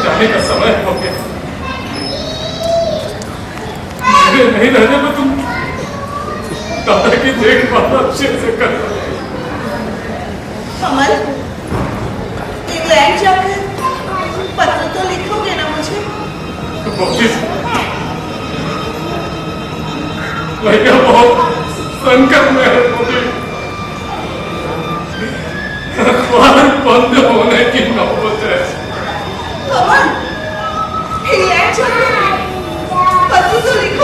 जाने का समय हो गया। मेरे नहीं रहने में तुम दादा की देखभाल अच्छे से कर। कमल, इंग्लैंड जाकर पत्र तो लिखोगे ना मुझे? कोशिश भैया बहुत संकट में है। अखबार बंद होने की नौबत है। कमल, इंग्लैंड जाकर पत्र तो लिखो।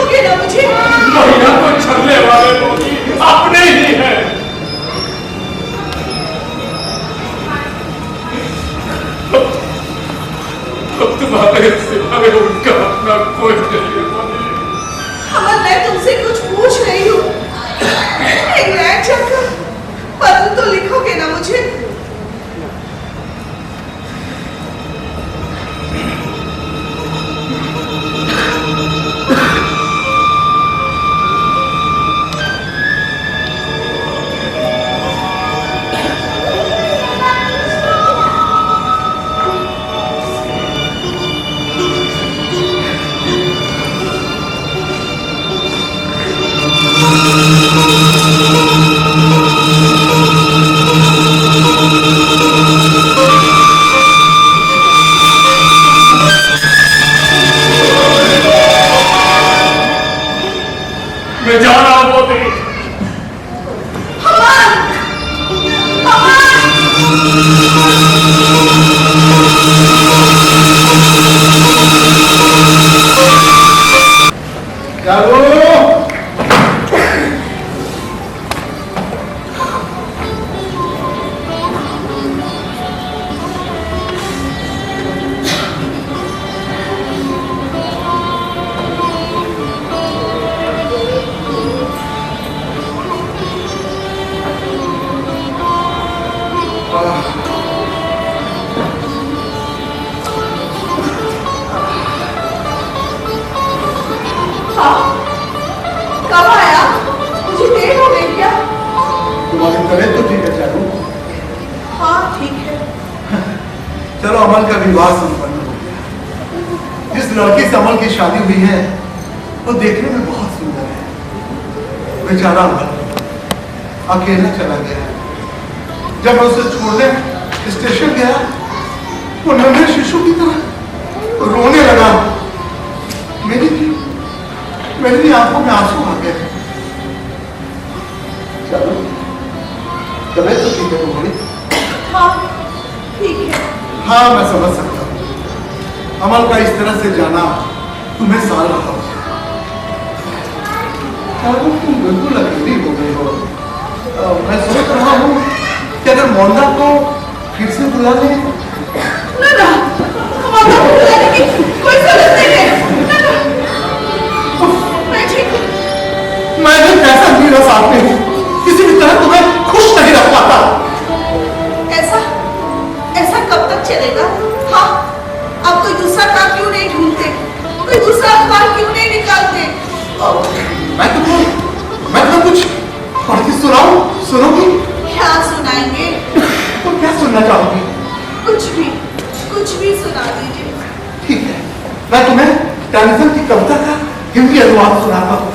विवाह संपन्न हो गया। जिस लड़के से अमल की शादी हुई है वो देखने में बहुत सुंदर है। बेचारा अमल अकेला चला गया। जब मैं उसे छोड़ने स्टेशन गया वो नन्हे शिशु की तरह रोने लगा। मेरी आंखों में आंसू आ गए। चलो तबीयत तो ठीक है तुम्हारी? हाँ ठीक है। हाँ मैं समझ सकता हूँ, अमल का इस तरह से जाना तुम्हें साल रहा हो। तुम बिल्कुल अकेली हो गई हो। मैं सोच रहा हूँ कि अगर मोंदा को फिर से बुला ले। ना ना, मोंदा को बुलाने की कोई जरूरत नहीं है। ना ना, मैं ठीक हूँ। मैं भी पैसा नहीं रह सकती हूँ, किसी भी तरह तुम्हें खुश नहीं रख पाता। ऐसा कब तक चलेगा? हाँ, आप कोई दूसरा काम क्यों नहीं ढूंढते? कोई दूसरा अखबार क्यों नहीं निकालते? मैं तुम्हें कुछ पढ़ के सुनाऊं? सुनोगी? क्या सुनाएंगे? तुम क्या सुनना चाहोगी? कुछ भी सुना दीजिए। ठीक है, मैं तुम्हें टेनिसन की कविता का हिंदी अनुवाद सुनाता हूँ।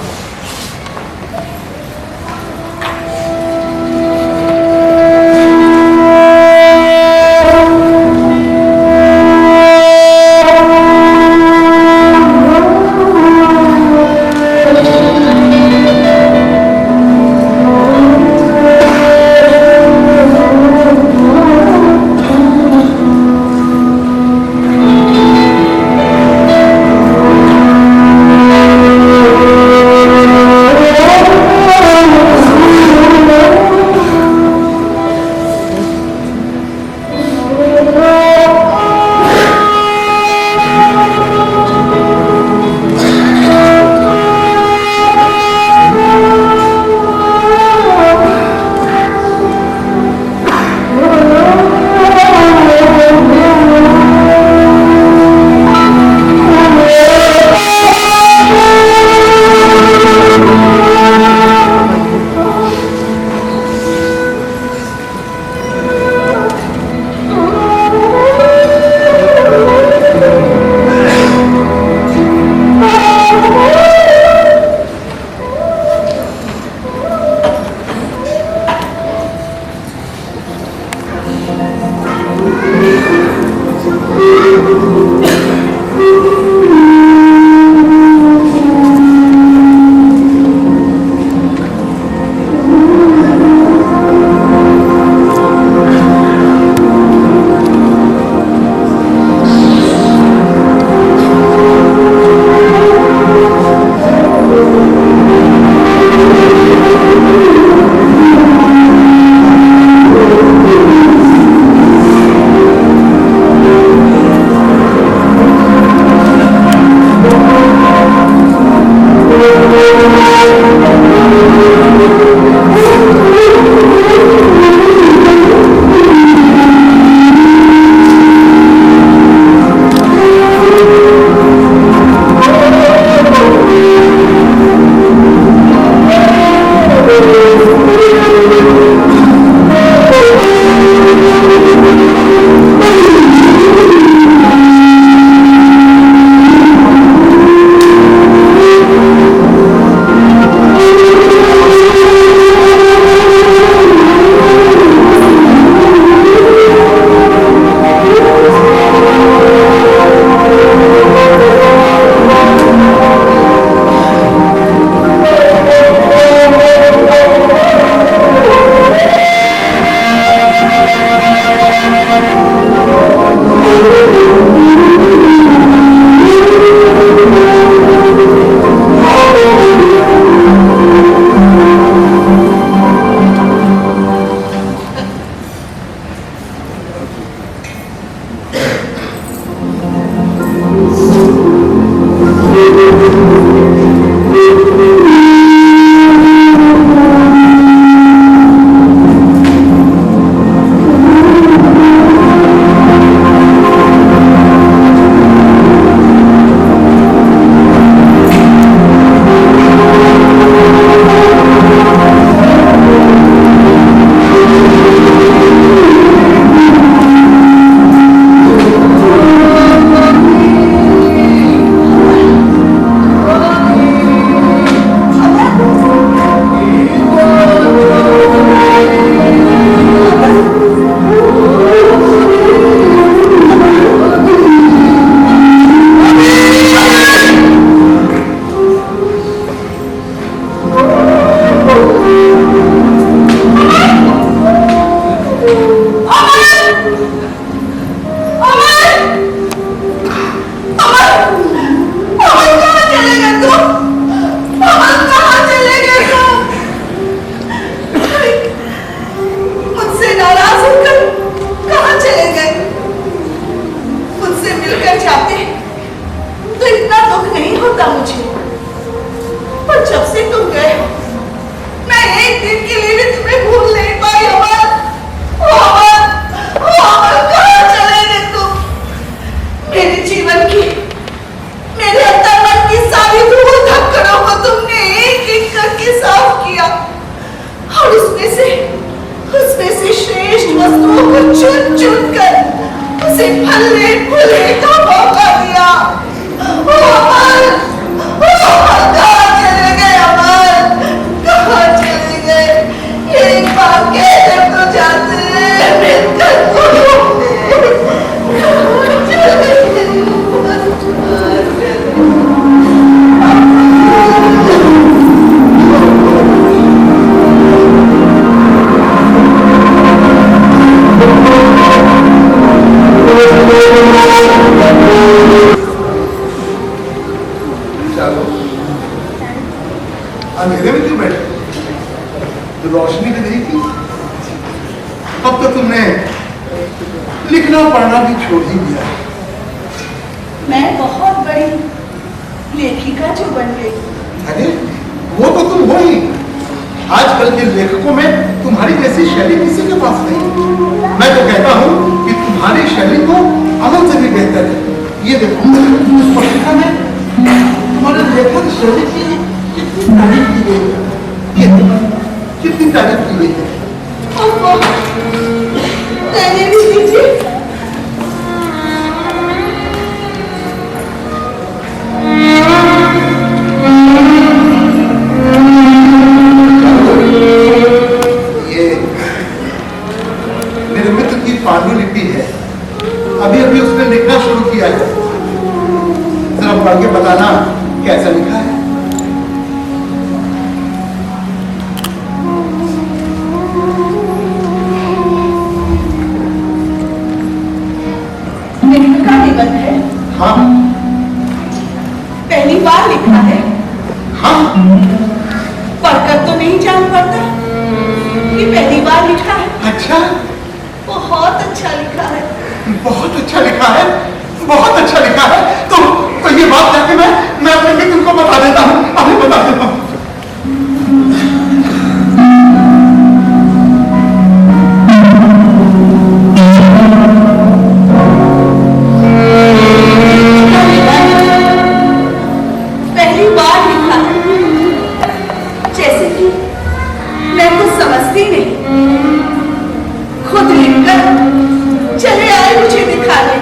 एक दिन के लिए भी तुम्हें भूल नहीं पाई अमर। ओ अमर, ओ अमर, कहाँ चले गए तुम? मेरे जीवन की, मेरे अंदर मन की सारी धूल धक्कड़ों को तुमने एक एक करके साफ किया और उसमें से श्रेष्ठ वस्तुओं को चुन चुन कर उसे फलने फूलने का मौका दिया। ओ अमर, ओ अमर, कहाँ चले गए अमर, कहाँ चले गए? एक बार कहते तो जाते, मिलकर अंधेरे में क्यों बैठे? तो रोशनी भी नहीं थी। अब तो तुमने लिखना पढ़ना भी छोड़ ही दिया। मैं बहुत बड़ी लेखिका जो बन गई। अरे वो तो तुम हो ही। आजकल के लेखकों में तुम्हारी जैसी शैली किसी के पास नहीं। मैं तो कहता हूँ कि तुम्हारी शैली तो अमन से भी बेहतर है। ये देखो उस पत्रिका में तुम्हारे लेखन शैली की कितनी तारीफ की गई है। ये देखो कितनी तारीफ की गई है। मैंने भी दीजिए। ये मेरे मित्र की पांडुलिपि है। अभी अभी उसने लिखना शुरू किया है। जरा पढ़ के बताना कैसा लिखा है। लेखक का निबंध है। हाँ पहली बार लिखा है। हाँ पढ़कर तो नहीं जान पड़ता कि पहली बार लिखा है। अच्छा, बहुत अच्छा लिखा है। बहुत अच्छा लिखा है, बहुत अच्छा लिखा है। तो ये बात जाके मैं अपने मित्र को बता देता हूँ। अभी बता देता हूँ। पहली बार लिखा है, जैसे कि मैं कुछ समझती नहीं, खुद लिखकर चले आए मुझे दिखाने।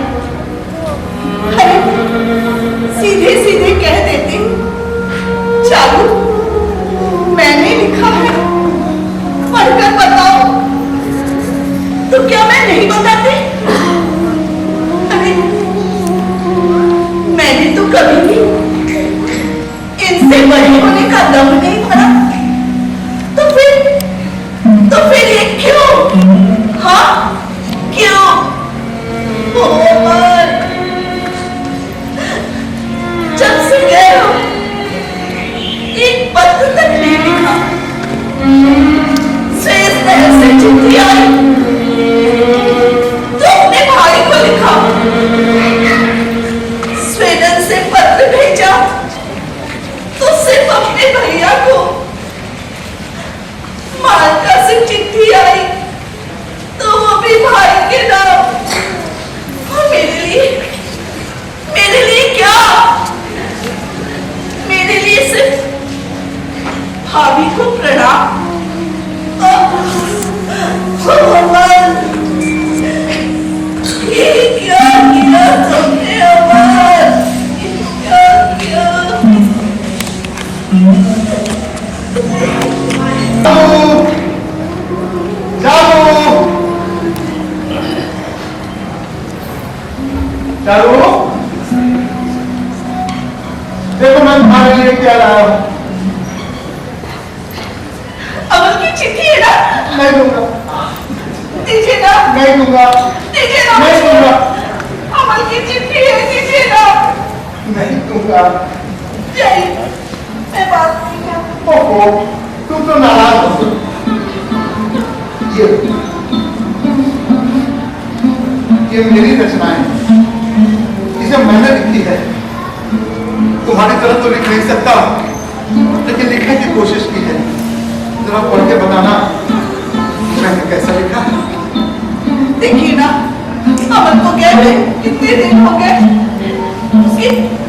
अरे सीधे सीधे कह देते, चालू मैंने लिखा है, पढ़कर बताओ। तो क्या मैं नहीं बताती? अरे मैंने तो कभी भी इनसे बड़े होने का दम नहीं भरा। तो फिर ये क्यों? हाँ क्यों? ओ अमर, जब से गए हो एक पत्र तक नहीं लिखा। स्वेस शहर से चिट्ठी आई तो अपने भाई को लिखा, स्वीडन से पत्र भेजा तो सिर्फ अपने भैया को। मालका से चिट्ठी आई तो वो भी भाई के नाम। और मेरे लिए क्या? मेरे लिए सिर्फ भाभी को प्रणाम। ये क्या किया तुमने अमर? क्या किया? चालू देखो मैं तुम्हारे लिए क्या लाया हूं। अमर की चिट्ठी है ना? नहीं दूंगा, दीजिए ना। नहीं दूंगा, दीजिए ना। नहीं दूंगा, अमर की चिट्ठी है, दीजिए ना। नहीं दूंगा। जाइए, मैं बात नहीं कर। ओहो, तुम तो नाराज हो। ये मेरी रचनाएं हैं, इसे मैंने लिखी है। तुम्हारी तरफ तो लिख नहीं सकता, लेकिन लिखने की कोशिश की है। लिखा पढ़ के बताना मैंने कैसा लिखा। देखिए ना, अमन को गए हुए कितने दिन हो गए,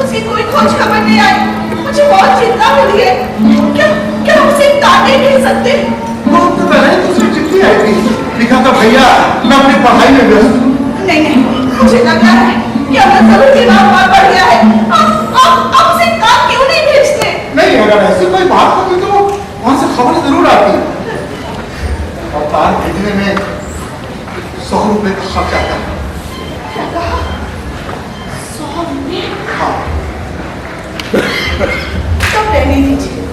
उसकी कोई खोज खबर नहीं आई। मुझे बहुत चिंता हो रही है। क्या उसे ताने नहीं सकते? वो तो पहले ही दूसरी चिट्ठी आई थी, लिखा था भैया मैं अपनी पढ़ाई में व्यस्त हूँ। नहीं, मुझे लग रहा है कि अमन जरूर दिमाग और बढ़ गया है। आप उसे काम क्यों नहीं भेजते? नहीं, अगर ऐसी कोई बात होती तो वहां से खबर जरूर आती। और तार भेजने में 100 रुपए का खर्च आता है। क्या कहा? 100 रुपए? हाँ, तब रहने दीजिए।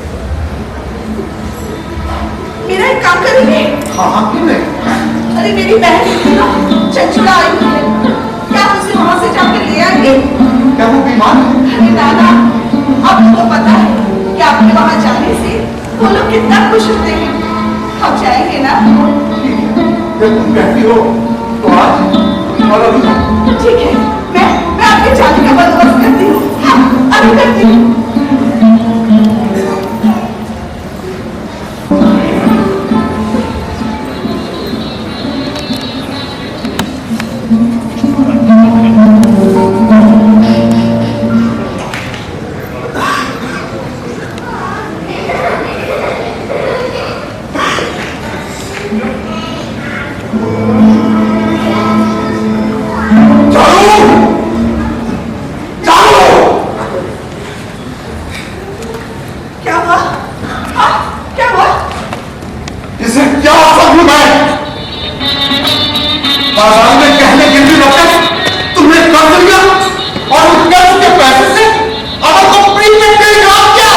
मेरा एक काम करेंगे? हाँ क्यों नहीं। अरे मेरी बहन थी ना, चंचुड़ा आई हुई है, क्या उसे वहां से जाकर ले आएंगे? क्या वो बीमार है? अरे दादा, आपको पता है कि आपके वहां जाने से वो लोग कितना खुश होते हैं। हम जाएंगे ना? ठीक है, जब तुम कहती हो तो आज और अभी। ठीक है, मैं आपके जाने का बंदोबस्त करती हूँ। हाँ, अभी करती हूँ। क्या हुआ? हाँ, क्या हुआ? इसे क्या समझूं मैं? बाजार में कहने गिरवी रखकर तुमने कर्ज लिया और उस कर्ज के पैसे से अमर को प्रीपेड पे काम किया।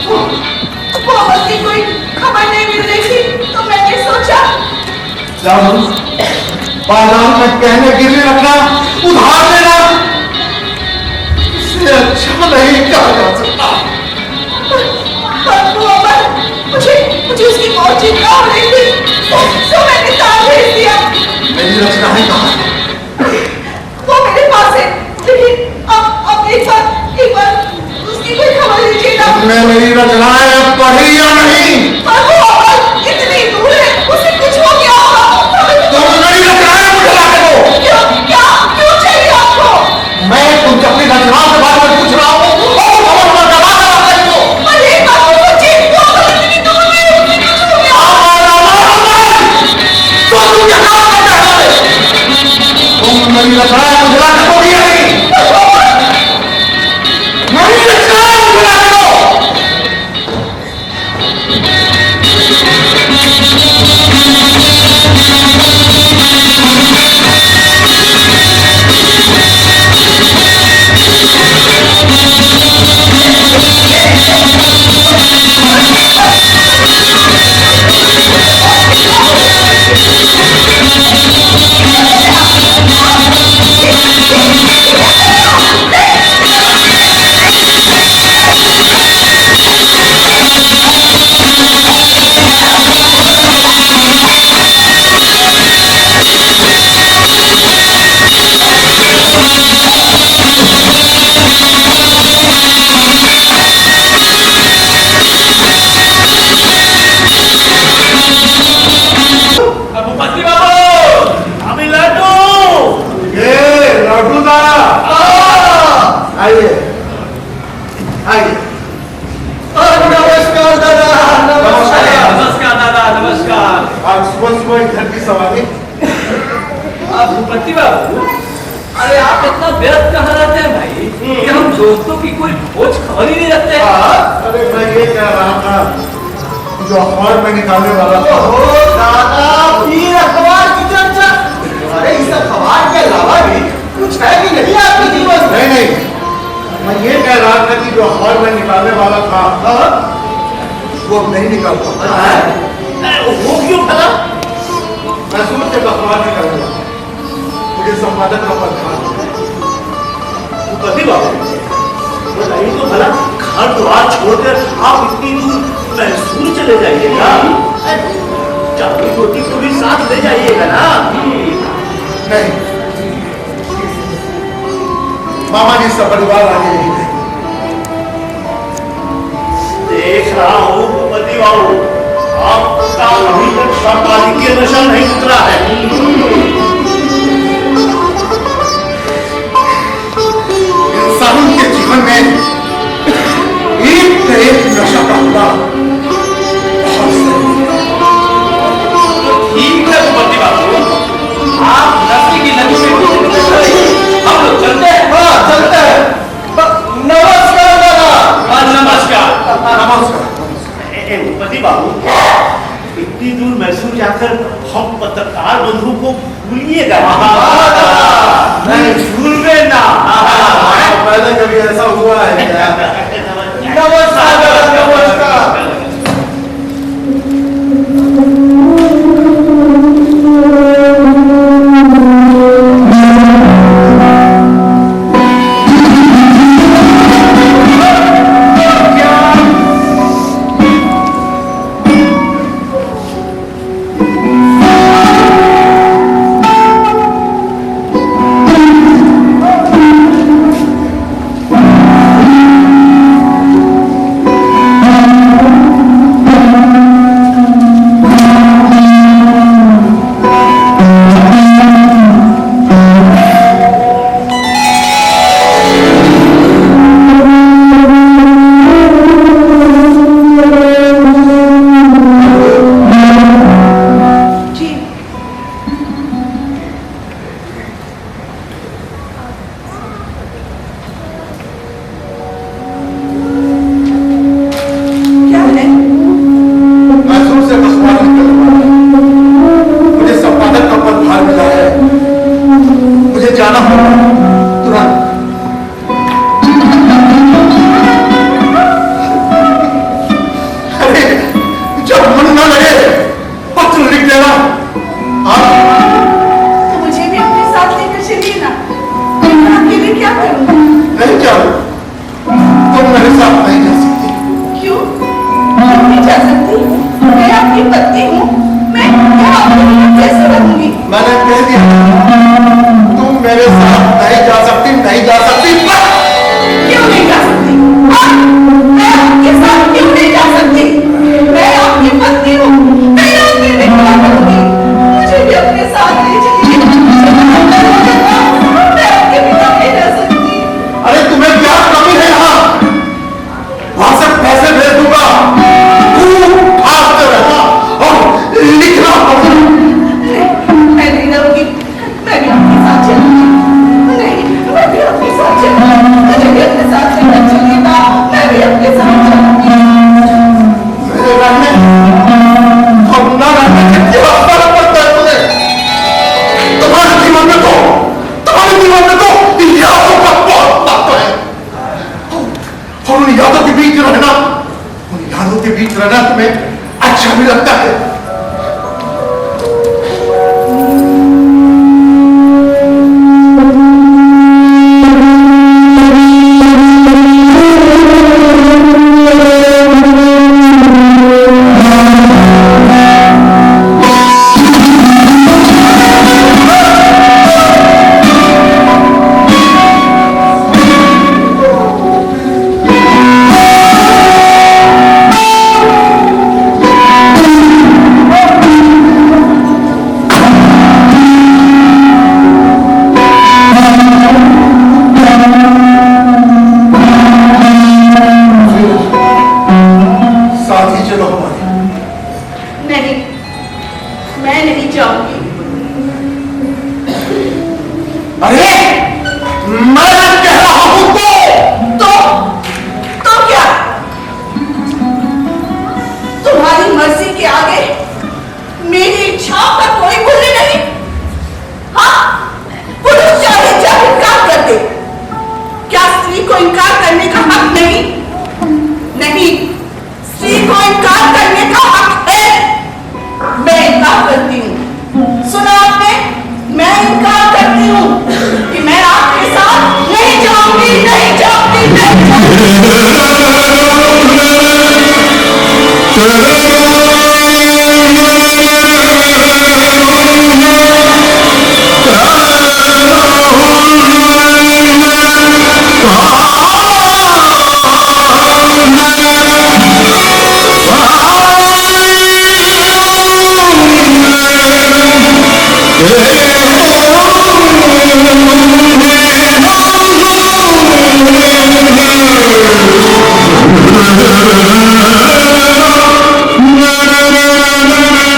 वो अमन की कोई खबर नहीं मिल रही थी तो मैंने सोचा। जब बाजार में कहने गिरवी रखना, उधार देना, इससे अच्छा नहीं कहा जा सकता। पर वो अमन, मुझे उसकी बहुत चिंता हो रही थी, तो मैंने तार भेज दिया। मेरी रचनाएं कहाँ हैं? वो मेरे पास है, लेकिन अब एक बार उसकी कोई खबर लीजिए ना। तुमने मेरी रचनाएं पढ़ी या नहीं? पर वो अमन इतनी दूर है, उसे कुछ हो गया होगा। तुम मेरी रचनाएं मुझे ला के दो। क्यों चाहिए आपको? मैं तुमसे अपनी रचनाओं के बारे में पूछ रहा हूँ और खबर दबा रही हो। पर एक बात तो सोचिए, वो अमन इतनी दूर है, उसे कुछ हो गया होगा। तुम मेरी रचनाएं मुझे ला के दोगी या नहीं? मेरी रचनाएं मुझे ला के दो। आइए आइए। नमस्कार दादा। नमस्कार दादा, नमस्कार। आज सुबह सुबह घर की सवारी। आप भूपति बाबू, अरे आप इतना व्यस्त कहाँ रहते हैं भाई कि हम दोस्तों की कोई खोज खबर ही नहीं रखते। अरे मैं ये कह रहा था, जो अखबार में निकालने वाला था। दादा, फिर अखबार की चर्चा। अरे इस अखबार के अलावा भी कुछ है कि नहीं आपके जीवन में? नहीं, मैं ये कह रहा था कि जो अखबार में निकालने वाला था वो अब नहीं निकाल पाता। वो क्यों भला? मैं सोच जब अखबार निकालूंगा मुझे संपादक का पद था। भूपति बाबू, बताइए तो भला, घर द्वार छोड़कर आप इतनी दूर मैसूर चले जाइएगा? चाकू रोटी को भी साथ ले जाइएगा ना? नहीं, मामा जी सब परिवार आगे नहीं थे। देख रहा हूँ भूपति पति बाबू, आपका अभी तक शौकवादी के नशा नहीं उतरा है। इंसान के जीवन में एक न एक नशा का होना बहुत जरूरी है। ठीक है पति बाबू, आप नशे की नदी में हम लोग चलते हैं। हाँ चलते हैं। नमस्कार दादा। नमस्कार नमस्कार। पति बाबू, इतनी दूर मैसूर जाकर हम पत्रकार बंधु को भूलिएगा नहीं, भूलवे ना। पहले कभी ऐसा हुआ है क्या? नमस्कार नमस्कार। हाँ